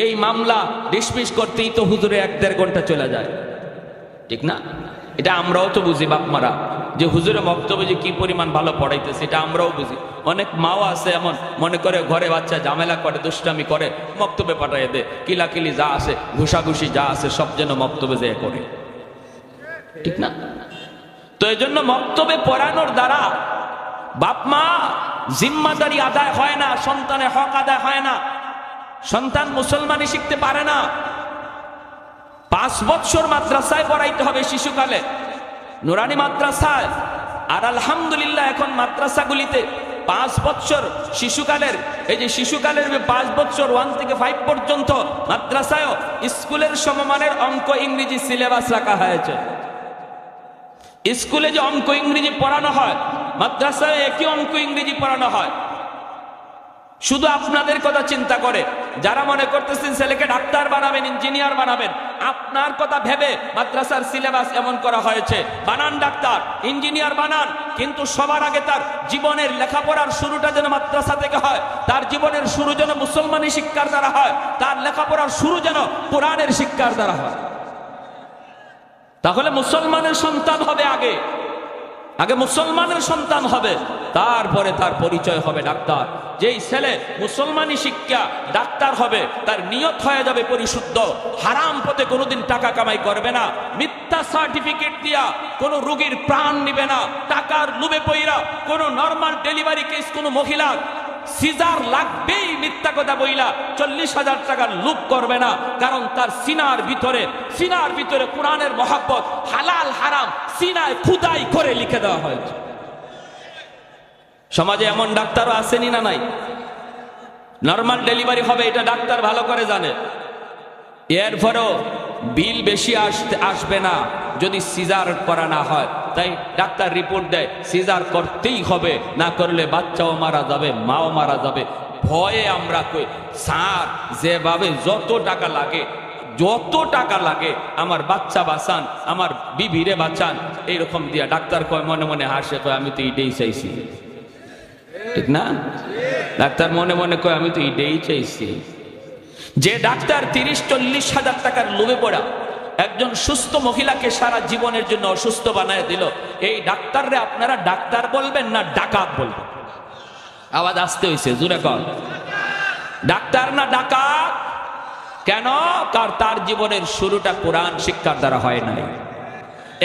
এই মামলা ডিসমিস করতেই তো হুজুরে 1-1.5 ঘন্টা চলে যায়, ঠিক না? এটা আমরাও তো বুঝি বাপ মারা, যে হুজুরে মক্তবে যে কি পরিমাণ ভালো পড়াইতেছে এটা আমরাও বুঝি। অনেক মাও আছে এমন মনে করে ঘরে বাচ্চা ঝামেলা করে, দুষ্টামি করে, মক্তবে পাঠাই দে, কিলাকিলি যা আছে, ঘুষাঘুষি যা আছে সব যেন মক্তবে যেয়ে করে, ঠিক না? তো এই জন্য মক্তবে পড়ানোর দ্বারা বাপ মা জিম্মাদারি আদায় হয় না, সন্তানের হক আদায় হয় না, সন্তান মুসলমানি শিখতে পারে না। 5 বছর মাদ্রাসায় পড়াইতে হবে শিশুকালে, নুরানি মাদ্রাসায়। আর আলহামদুলিল্লাহ এখন মাদ্রাসাগুলিতে 5 বছর শিশুকালের, এই যে শিশুকালের 5 বছর 1 থেকে 5 পর্যন্ত মাদ্রাসায়ও স্কুলের সমমানের অঙ্ক ইংরেজি সিলেবাস রাখা হয়েছে। স্কুলে যে অঙ্ক ইংরেজি পড়ানো হয় মাদ্রাসায় একই অঙ্ক ইংরেজি পড়ানো হয়। শুধু আপনাদের কথা চিন্তা করে যারা মনে করতেছেন ছেলেকে ডাক্তার বানাবেন, ইঞ্জিনিয়ার বানাবেন, আপনার কথা ভেবে মাদ্রাসার সিলেবাস এমন করা হয়েছে। বানান ডাক্তার, ইঞ্জিনিয়ার বানান, কিন্তু সবার আগে তার জীবনের লেখাপড়ার শুরুটা যেন মাদ্রাসা থেকে হয়, তার জীবনের শুরু যেন মুসলমানি শিক্ষার দ্বারা হয়, তার লেখাপড়ার শুরু যেন কোরআনের শিক্ষার দ্বারা হয়। তাহলে মুসলমানের সন্তান হবে আগে, আগে মুসলমানের সন্তান হবে, তারপরে তার পরিচয় হবে ডাক্তার। যেই ছেলে মুসলমানি শিক্ষা ডাক্তার হবে তার নিয়ত হয়ে যাবে পরিশুদ্ধ, হারাম পথে কোনোদিন টাকা কামাই করবে না, মিথ্যা সার্টিফিকেট দিয়া কোনো রোগীর প্রাণ নিবে না, টাকার লোভে পইরা কোনো নরমাল ডেলিভারি কেস কোনো মহিলার সিজার লাগবেই মিথ্যা কথা বইলা 40,000 টাকার লুপ করবে না, কারণ তার সিনার ভিতরে কোরআনের মহব্বত, হালাল হারাম সিনায় খুদাই করে লিখে দেওয়া হয়েছে। সমাজে এমন ডাক্তারও আসেনি না নাই? নরমাল ডেলিভারি হবে এটা ডাক্তার ভালো করে জানে, এরপরেও বিল বেশি আসবে না যদি সিজার করা না হয়। তাই ডাক্তার রিপোর্ট দেয় সিজার করতেই হবে, না করলে বাচ্চাও মারা যাবে, মাও মারা যাবে। ভয়ে আমরা কই স্যার যেভাবে যত টাকা লাগে আমার বাচ্চা বাঁচান, আমার বিবিরে বাঁচান, এইরকম দিয়া ডাক্তার কয়, মনে মনে হাসে কয় আমি তো এটাই চাইছি, ঠিক না? ডাক্তার মনে মনে কয় আমি তো এটাই চাইছি। যে ডাক্তার 30-40 হাজার টাকার লোভে পড়া একজন সুস্থ মহিলাকে সারা জীবনের জন্য অসুস্থ বানায় দিল, এই ডাক্তাররে আপনারা ডাক্তার বলবেন না ডাকাত বলবেন? আওয়াজ আসতে হয়েছে, জোরে কর। ডাক্তার না ডাকাত? কেন? কারণ তার জীবনের শুরুটা কোরআন শিক্ষার দ্বারা হয় নাই।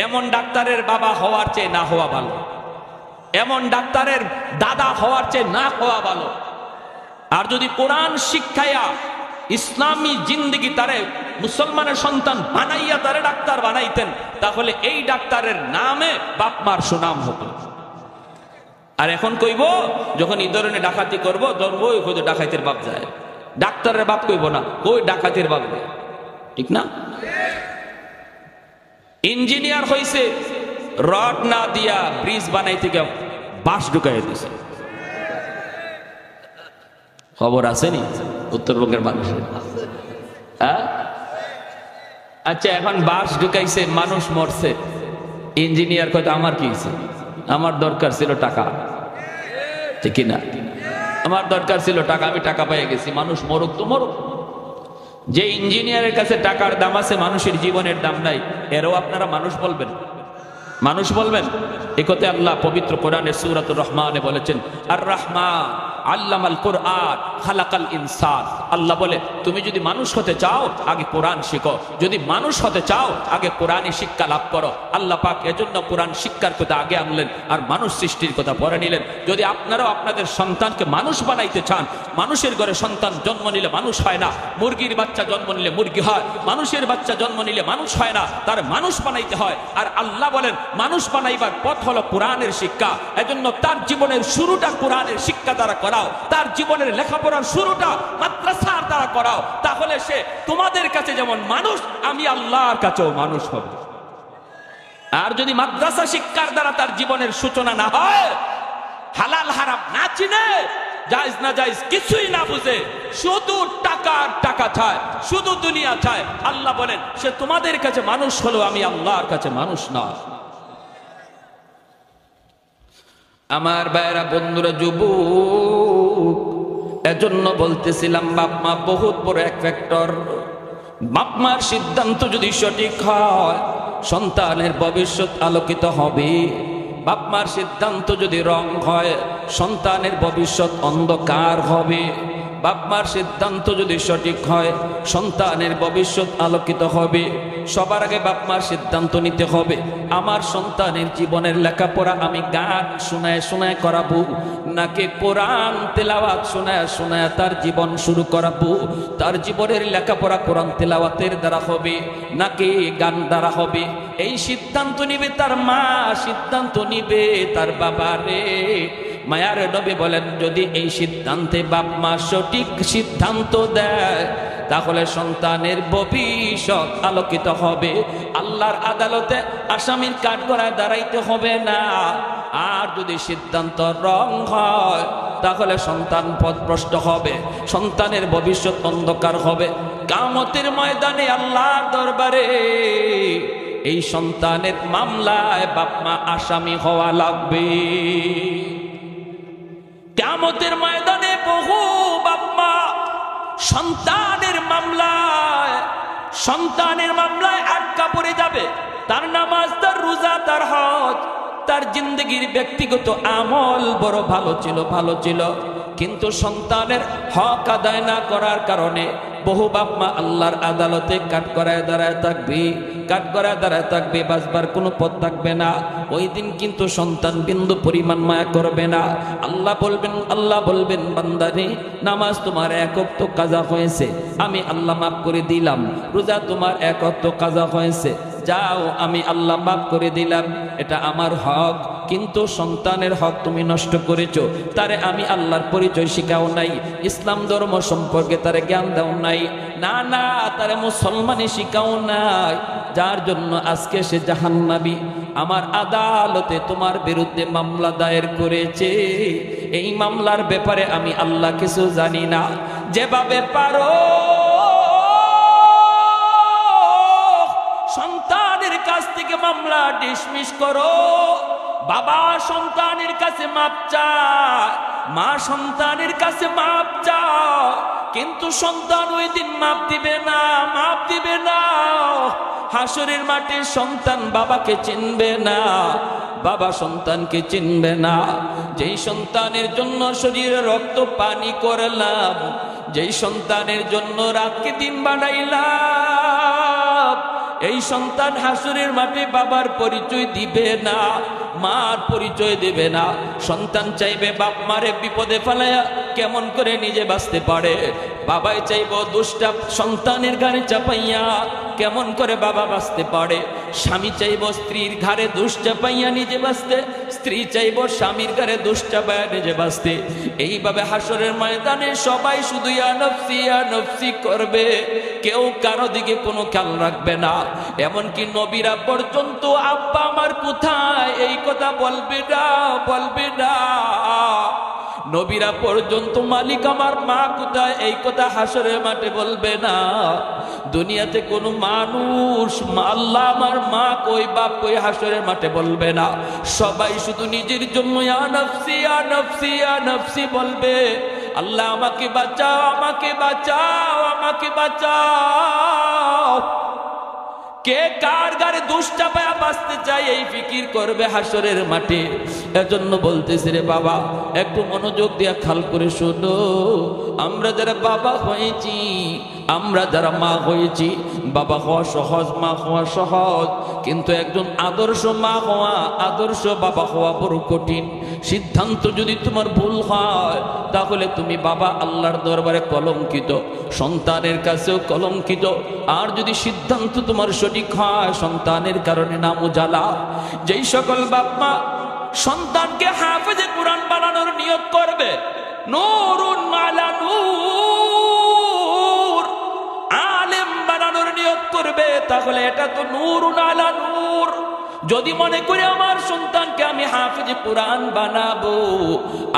এমন ডাক্তারের বাবা হওয়ার চেয়ে না হওয়া ভালো, এমন ডাক্তারের দাদা হওয়ার চেয়ে না হওয়া ভালো। আর যদি কোরআন শিক্ষায়া ইসলামী জিন্দেগি তারে মুসলমানের সন্তান বানাইয়া তারে ডাক্তার বানাইতেন, তাহলে এই ডাক্তারের নামে বাপ মার সুনাম হতো। আর এখন কইব যখন এই ধরনের ডাকাতি করবো ধরবো, ওই ডাকাতের বাপ যায়, ডাক্তারের বাপ কইব না, ওই ডাকাতের বাপ যায়, ঠিক না? ইঞ্জিনিয়ার হইছে রড না দিয়া ব্রিজ বানাইতে গিয়ে বাঁশ ঢুকাই দিছে, খবর আসেনি উত্তরবঙ্গের মানুষের? আচ্ছা, এখন বাঁশ ঢুকাইছে, মানুষ মরছে, ইঞ্জিনিয়ার কয়তো আমার কি হয়েছে, আমার দরকার ছিল টাকা, ঠিক না? আমার দরকার ছিল টাকা, আমি টাকা পেয়ে গেছি, মানুষ মরুক তো মরুক। যে ইঞ্জিনিয়ারের কাছে টাকার দাম আছে, মানুষের জীবনের দাম নাই, এরও আপনারা মানুষ বলবেন? মানুষ বলবেন? এই কথা আল্লাহ পবিত্র কোরআনে সূরাতুর রহমানে বলেছেন, আর রহমান আল্লামাল কোরআন খালাকাল ইনসান। আল্লাহ বলে তুমি যদি মানুষ হতে চাও আগে কোরআন শিখো, যদি মানুষ হতে চাও আগে কোরআনই শিক্ষা লাভ করো। আল্লাহ পাক এজন্য কোরআন শিক্ষার কথা আগে আনলেন আর মানুষ সৃষ্টির কথা পরে নিলেন। যদি আপনারাও আপনাদের সন্তানকে মানুষ বানাইতে চান, মানুষের ঘরে সন্তান জন্ম নিলে মানুষ হয় না, মুরগির বাচ্চা জন্ম নিলে মুরগি হয়, মানুষের বাচ্চা জন্ম নিলে মানুষ হয় না, তার মানুষ বানাইতে হয়। আর আল্লাহ বলেন মানুষ বানাইবার পথ হলো কোরআনের শিক্ষা। এজন্য তার জীবনের শুরুটা কোরআনের শিক্ষা দ্বারা করাও, তার জীবনের লেখাপড়ার শুরুটা মাদ্রাসার দ্বারা করাও, তাহলে সে তোমাদের কাছে যেমন মানুষ, আমি আল্লাহর কাছেও মানুষ হব। আর যদি মাদ্রাসা শিক্ষার দ্বারা তার জীবনের সূচনা না হয়, হালাল হারাম না চিনে, জায়েজ না জায়েজ কিছুই না বুঝে, শুধু টাকা টাকা চায়, শুধু দুনিয়া চায়, আল্লাহ বলেন সে তোমাদের কাছে মানুষ হলো, আমি আল্লাহর কাছে মানুষ না। আমার ভাইরা, বন্ধুরা, যুবক, এজন্য বলতেছিলাম বাপ মা বহুত বড় এক ফ্যাক্টর। বাপ মার সিদ্ধান্ত যদি সঠিক হয়, সন্তানের ভবিষ্যৎ আলোকিত হবে। বাপ মার সিদ্ধান্ত যদি রং হয়, সন্তানের ভবিষ্যৎ অন্ধকার হবে। বাপ মার সিদ্ধান্ত যদি সঠিক হয়, সন্তানের ভবিষ্যৎ আলোকিত হবে। সবার আগে বাপ মার সিদ্ধান্ত নিতে হবে, আমার সন্তানের জীবনের লেখাপড়া আমি গান শোনায় শোনায় করাবো, নাকি কোরআন তেলাওয়াত শোনায় শোনায় তার জীবন শুরু করাবো। তার জীবনের লেখাপড়া কোরআন তেলাওয়াতের দ্বারা হবে নাকি গান দ্বারা হবে, এই সিদ্ধান্ত নিবে তার মা, সিদ্ধান্ত নিবে তার বাবা রে। মায়ার নবী বলেন, যদি এই সিদ্ধান্তে বাপ মা সঠিক সিদ্ধান্ত দেয়, তাহলে সন্তানের ভবিষ্যৎ আলোকিত হবে। আল্লাহর আদালতে আসামির কাঠগড়ায় দাঁড়াইতে হবে না। আর যদি সিদ্ধান্ত রং হয়, তাহলে সন্তান পথভ্রষ্ট হবে, সন্তানের ভবিষ্যৎ অন্ধকার হবে। কিয়ামতের ময়দানে আল্লাহর দরবারে এই সন্তানের মামলায় বাপ মা আসামি হওয়া লাগবে। কিয়ামতের ময়দানে বহু বাপ মা সন্তানের মামলায় আটকা পড়ে যাবে। তার নামাজ, তার রোজা, তার হজ, তার জিন্দগির ব্যক্তিগত আমল বড় ভালো ছিল, কিন্তু সন্তানের হক আদায় না করার কারণে বহু বাপ মা আল্লাহর আদালতে কাঠগড়ায় দাঁড়ায় থাকবে, বাঁচবার কোনো পথ থাকবে না। ওই দিন কিন্তু সন্তান বিন্দু পরিমাণ মায়া করবে না। আল্লাহ বলবেন বান্দারে, নামাজ তোমার এক ওয়াক্ত কাজা হয়েছে, আমি আল্লাহ মাফ করে দিলাম। রোজা তোমার এক ওয়াক্ত কাজা হয়েছে, যাও, আমি আল্লাহ মাফ করে দিলাম, এটা আমার হক। কিন্তু সন্তানের হক তুমি নষ্ট করেছো, তারে আমি আল্লাহর পরিচয় শিখাও নাই, ইসলাম ধর্ম সম্পর্কে তারে জ্ঞান দাও নাই, না তারে মুসলমানি শিখাও নাই, যার জন্য আজকে সে জাহান্নামী। আমার আদালতে তোমার বিরুদ্ধে মামলা দায়ের করেছে, এই মামলার ব্যাপারে আমি আল্লাহ কিছু জানি না। যেভাবে পারো সন্তানের কাছ থেকে মামলা ডিসমিস করো। বাবা সন্তানের কাছে মাপ চায়, মা সন্তানের কাছে মাপ চায়, কিন্তু সন্তান ওই দিন মাপ দিবে না। হাসরের মাঠে সন্তান বাবাকে চিনবে না, বাবা সন্তানকে চিনবে না। যেই সন্তানের জন্য শরীরে রক্ত পানি করলাম, যেই সন্তানের জন্য রাতকে দিন বানাইলাম, এই সন্তান হাসরের মাঠে বাবার পরিচয় দিবে না, মার পরিচয় দেবে না। সন্তান চাইবে বাপ মারে বিপদে ফেলায়া কেমন করে নিজে বাঁচতে পারে, বাবাই চাইব দুষ্টা সন্তানের ঘাড়ে চাপাইয়া কেমন করে বাবা বাঁচতে পারে। স্বামী চাইব স্ত্রীর ঘাড়ে দোষ চাপাইয়া নিজে বাঁচতে, স্ত্রী চাইব স্বামীর ঘাড়ে দোষ চাপাইয়া নিজে বাঁচতে। এইভাবে হাসরের ময়দানে সবাই শুধু ইয়া নফসি করবে, কেউ কারো দিকে কোনো খেয়াল রাখবে না। এমনকি নবীরা পর্যন্ত আব্বা আমার কোথায় এই কথা বলবে না। নবীরা পর্যন্ত মালিক আমার মা কোথায় এই কথা হাসরের মাঠে বলবে না। দুনিয়াতে কোনো মানুষ আল্লাহ আমার মা কই, বাপ কই হাসরের মাঠে বলবে না। সবাই শুধু নিজের জন্য ইয়া নফসি বলবে। আল্লাহ আমাকে বাঁচাও। কে কার গারে দোষ চাপায়া বাঁচতে চায় এই ফিকির করবে হাসরের মাঠে। এজন্য বলতেছি রে বাবা, একটু মনোযোগ দিয়ে খেয়াল করে শোনো। আমরা যারা বাবা হয়েছি, আমরা যারা মা হয়েছি, বাবা হওয়া সহজ, মা হওয়া সহজ, কিন্তু একজন আদর্শ মা হওয়া, আদর্শ বাবা হওয়া বড় কঠিন। সিদ্ধান্ত যদি তোমার ভুল হয়, তাহলে তুমি বাবা আল্লাহর দরবারে কলঙ্কিত, সন্তানের কাছেও কলঙ্কিত। আর যদি সিদ্ধান্ত তোমার সঠিক হয়, সন্তানের কারণে নাম উজালা। যেই সকল বাপ মা সন্তানকে হাফেজে কোরআন বানানোর নিয়ত করবে, নূরুন আলা নূর, আলেম বানানোর নিয়ত করবে, তাহলে এটা তো নূরুন আলা নূর। যদি মনে করি আমার সন্তানকে আমি হাফিজ কুরআন বানাবো,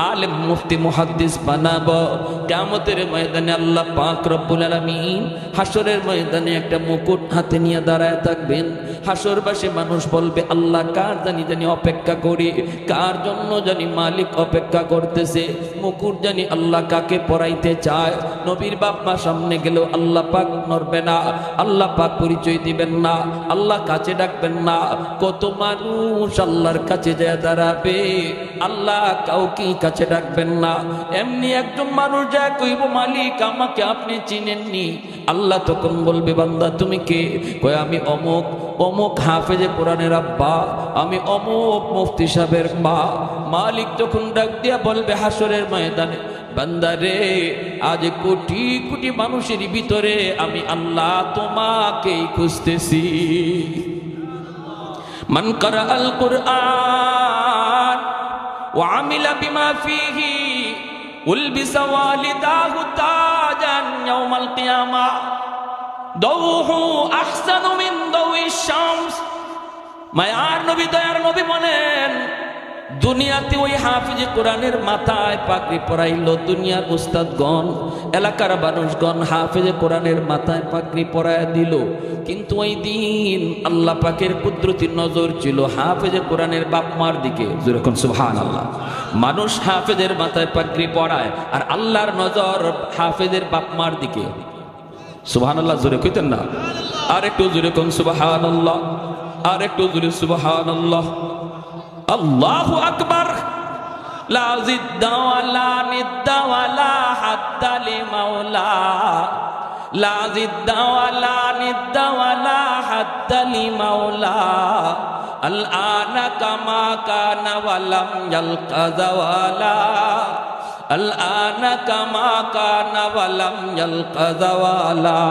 আলেম মুফতি মুহাদ্দিস বানাবো, কিয়ামতের ময়দানে আল্লাহ পাক রব্বুল আলামিন হাসরের ময়দানে একটা মুকুট হাতে নিয়ে দাঁড়ায় থাকবেন। হাসরবাসী মানুষ বলবে, আল্লাহ কার জানি অপেক্ষা করি, কার জন্য জানি মালিক অপেক্ষা করতেছে, মুকুট জানি আল্লাহ কাকে পরাইতে চায়। নবীর বাপ মা সামনে গেলেও আল্লাহ পাক নড়বে না, আল্লাহ পাক পরিচয় দিবেন না, আল্লাহ কাছে ডাকবেন না। কত মানুষ আল্লাহর কাছে যায় দাঁড়াবে, আল্লাহ কাউকে কাছে ডাকবেন না। এমনি একজন মানুষ যা কইব, মালিক আমাকে আপনি চিনেননি। আল্লাহ তখন বলবে, বান্দা তুমি কে? কয় আমি অমুক অমুক হাফেজে কোরআনের আব্বা, আমি অমুক মুফতি সাহেবের মা। মালিক তখন ডাক দিয়া বলবে হাসরের ময়দানে, বান্দা রে, আজ কোটি কোটি মানুষের ভিতরে আমি আল্লাহ তোমাকেই খুঁজতেছি। মান করা আল কুরআন ওয়া আমিলা বিমা ফিহি উলবিসা ওয়ালিদাহু তাজান ইয়াউমাল কিয়ামা দাউহু আহসানু মিন দাউইশ শামস। মায়ার নবী, দয়ার নবী বলেন, দুনিয়াতে ওই হাফিজ কোরআনের মাথায় পাগড়ি পরাইল দুনিয়ার উস্তাদগণ, এলাকার মানুষগণ হাফিজ কোরআনের মাথায় পাগড়ি পরায় দিল। কিন্তু ওই দিন আল্লাহ পাকের কুদরতি নজর ছিল হাফিজ কোরআনের বাপ মার দিকে। যেরকম সুবহানাল্লাহ, মানুষ হাফিজের মাথায় পাগড়ি পরায় আর আল্লাহর নজর হাফিজের বাপ মার দিকে। সুবহানাল্লাহ জোরে কইতেন না? আর একটু জোরে কোন সুবহানাল্লাহ, আর একটু জোরে সুবহানাল্লাহ। আল্লাহু আকবার। লা জিদ্দা ওয়ালা নিদ্দা ওয়ালা হাদ্দা লিমাওলা, লা জিদ্দা ওয়ালা নিদ্দা ওয়ালা হাদ্দা লিমাওলা। আল আনা কামা কানা ওয়ালাম ইয়ালকা যাওয়ালা, আল আনা কামা কানা ওয়ালাম ইয়ালকা যাওয়ালা।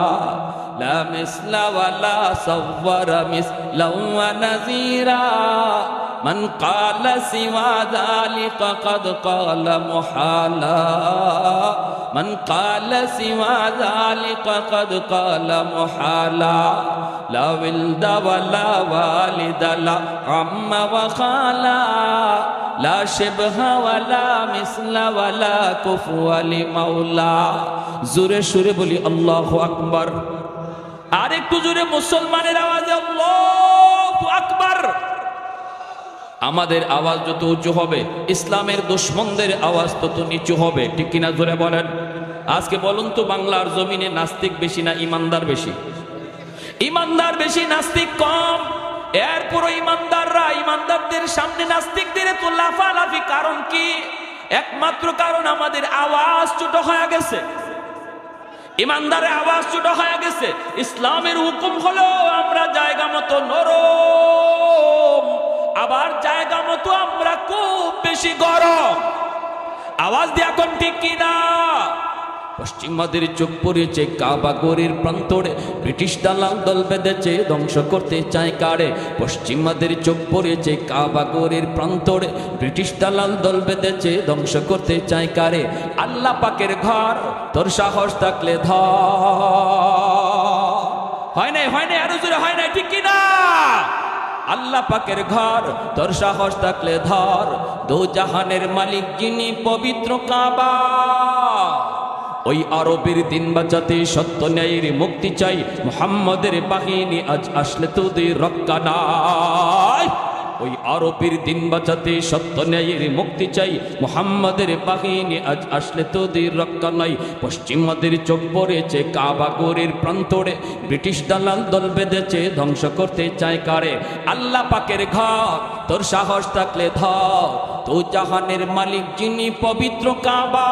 লা মিসলা ওয়ালা সাওয়ারা মিসলা ওয়া নাযীরা। من قال سوى ذلك قد قال محالا، من قال سوى ذلك قد قال محالا. لا ولد ولا والد لا عم وخالا، لا شبه ولا مثل ولا كفو لمولا. জোরে সুরে বলি আল্লাহু আকবার। আর একটু জোরে মুসলমানের আওয়াজে আল্লাহু আকবার। আমাদের আওয়াজ যত উঁচু হবে, ইসলামের দুশমনদের আওয়াজ তত নিচু হবে। ঠিক কিনা জোরে বলেন। আজকে বলুন তো, বাংলার জমিনে নাস্তিক বেশি না ইমানদার বেশি? ইমানদার বেশি, নাস্তিক কম। এরপরও ইমানদাররা, ইমানদারদের সামনে নাস্তিকদের তো লাফালাফি। কারণ কি? একমাত্র কারণ আমাদের আওয়াজ ছোট হয়ে গেছে। ইমানদারের আওয়াজ ছোট হয়ে গেছে। ইসলামের হুকুম হলো আমরা জায়গা মতো নরম, আবার জায়গা মতো আমরা খুব বেশি গরম। আওয়াজ দিয়ে এখন ঠিক কিনা? পশ্চিমাদের চোখ পড়েছে কাবা গড়ের প্রান্তরে, ব্রিটিশ দালাল দল বেঁধেছে ধ্বংস করতে চায় কারে। পশ্চিমাদের চোখ পড়েছে কাবা গড়ের প্রান্তরে, ব্রিটিশ দালাল দল বেঁধেছে ধ্বংস করতে চায় কারে। আল্লাহ পাকের ঘর, তোর সাহস থাকলে ধর। হয় নাই, হয় নাই, আরো জোরে হয় নাই, ঠিক কিনা? আল্লাহ পাকের ঘর, তোর সাহস থাকলে ধর। দো জাহানের মালিক যিনি, পবিত্র কাবা। ওই আরবের দিন বাঁচাতে সত্য ন্যায়ের মুক্তি চাই, মুহাম্মাদের বাহিনী আজ আসলে তোদের রক্ষা নাই। ওই আরবের দিন বাঁচাতে সত্য ন্যায়ের মুক্তি চাই, মুহাম্মাদের বাহিনী আজ আসলে তোদের রক্ষা নাই। পশ্চিমাদের চোখ পড়েছে কাবা গড়ের প্রান্তরে, ব্রিটিশ দালাল দল বেঁধেছে ধ্বংস করতে চায় কারে। আল্লাহ পাকের ঘর, তোর সাহস থাকলে ধর। তো জাহানের মালিক যিনি, পবিত্র কাবা।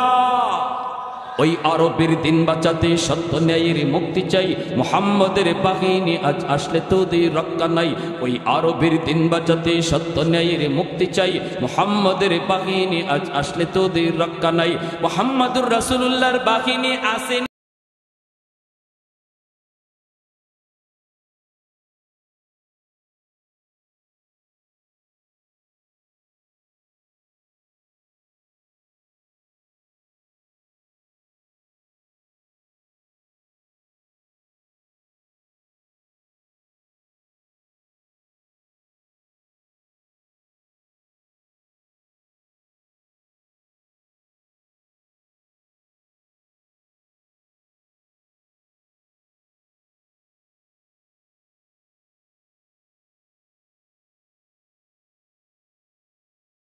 ওই আরবের দিন বাঁচাতে সত্য ন্যায়ের মুক্তি চাই, মুহাম্মাদের বাহিনী আজ আসলে তোদের রক্ষা নাই। ওই আরবের দিন বাঁচাতে সত্য ন্যায়ের মুক্তি চাই, মুহাম্মাদের বাহিনী আজ আসলে তোদের রক্ষা নাই। মুহাম্মাদুর রাসূলুল্লাহর বাহিনী আসেন।